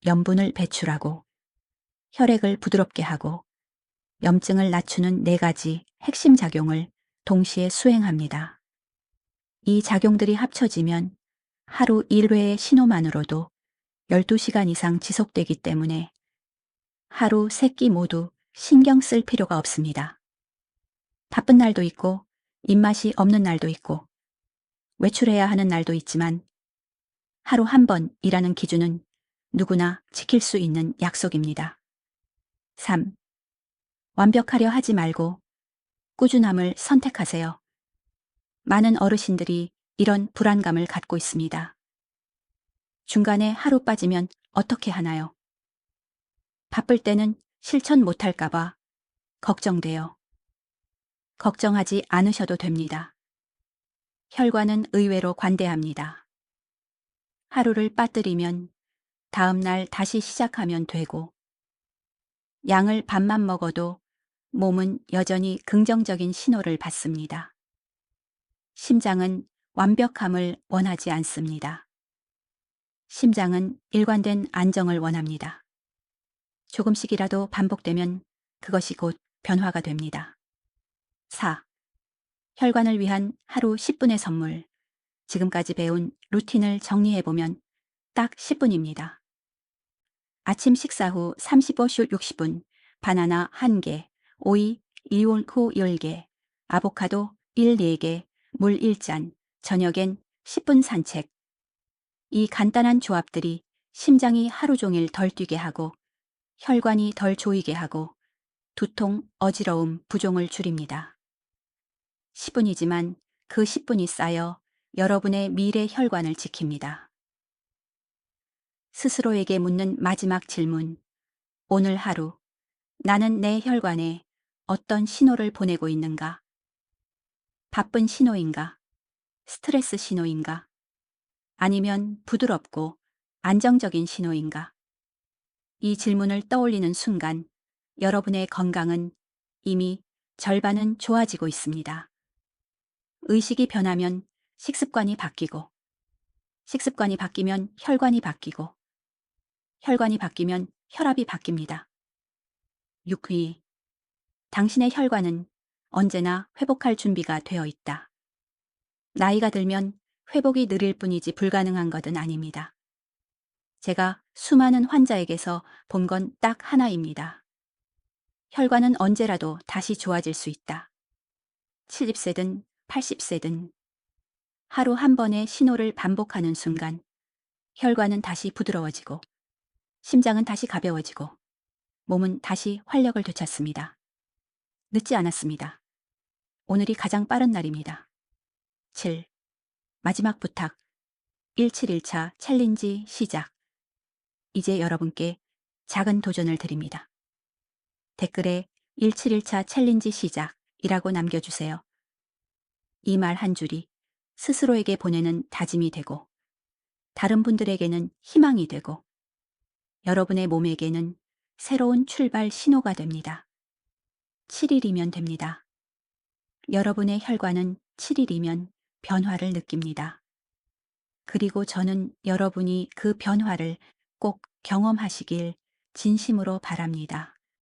염분을 배출하고 혈액을 부드럽게 하고 염증을 낮추는 4가지 핵심 작용을 동시에 수행합니다. 이 작용들이 합쳐지면 하루 1회의 신호만으로도 12시간 이상 지속되기 때문에 하루 3끼 모두 신경 쓸 필요가 없습니다. 바쁜 날도 있고 입맛이 없는 날도 있고 외출해야 하는 날도 있지만 하루 한 번이라는 기준은 누구나 지킬 수 있는 약속입니다. 3. 완벽하려 하지 말고 꾸준함을 선택하세요. 많은 어르신들이 이런 불안감을 갖고 있습니다. 중간에 하루 빠지면 어떻게 하나요? 바쁠 때는 실천 못할까봐 걱정돼요. 걱정하지 않으셔도 됩니다. 혈관은 의외로 관대합니다. 하루를 빠뜨리면 다음날 다시 시작하면 되고, 양을 밥만 먹어도 몸은 여전히 긍정적인 신호를 받습니다. 심장은 완벽함을 원하지 않습니다. 심장은 일관된 안정을 원합니다. 조금씩이라도 반복되면 그것이 곧 변화가 됩니다. 4. 혈관을 위한 하루 10분의 선물. 지금까지 배운 루틴을 정리해보면 딱 10분입니다. 아침 식사 후 35슛 60분, 바나나 1개, 오이 2올 후 10개, 아보카도 1, 4개, 물 1잔, 저녁엔 10분 산책. 이 간단한 조합들이 심장이 하루 종일 덜 뛰게 하고 혈관이 덜 조이게 하고 두통, 어지러움, 부종을 줄입니다. 10분이지만 그 10분이 쌓여 여러분의 미래 혈관을 지킵니다. 스스로에게 묻는 마지막 질문. 오늘 하루 나는 내 혈관에 어떤 신호를 보내고 있는가? 바쁜 신호인가? 스트레스 신호인가? 아니면 부드럽고 안정적인 신호인가? 이 질문을 떠올리는 순간 여러분의 건강은 이미 절반은 좋아지고 있습니다. 의식이 변하면 식습관이 바뀌고, 식습관이 바뀌면 혈관이 바뀌고, 혈관이 바뀌면 혈압이 바뀝니다. 6위. 당신의 혈관은 언제나 회복할 준비가 되어 있다. 나이가 들면 회복이 느릴 뿐이지 불가능한 것은 아닙니다. 제가 수많은 환자에게서 본 건 딱 하나입니다. 혈관은 언제라도 다시 좋아질 수 있다. 70세든 80세든 하루 한 번의 신호를 반복하는 순간 혈관은 다시 부드러워지고 심장은 다시 가벼워지고 몸은 다시 활력을 되찾습니다. 늦지 않았습니다. 오늘이 가장 빠른 날입니다. 7. 마지막 부탁. 171차 챌린지 시작. 이제 여러분께 작은 도전을 드립니다. 댓글에 171차 챌린지 시작이라고 남겨주세요. 이 말 한 줄이 스스로에게 보내는 다짐이 되고 다른 분들에게는 희망이 되고 여러분의 몸에게는 새로운 출발 신호가 됩니다. 7일이면 됩니다. 여러분의 혈관은 7일이면 변화를 느낍니다. 그리고 저는 여러분이 그 변화를 꼭 경험하시길 진심으로 바랍니다.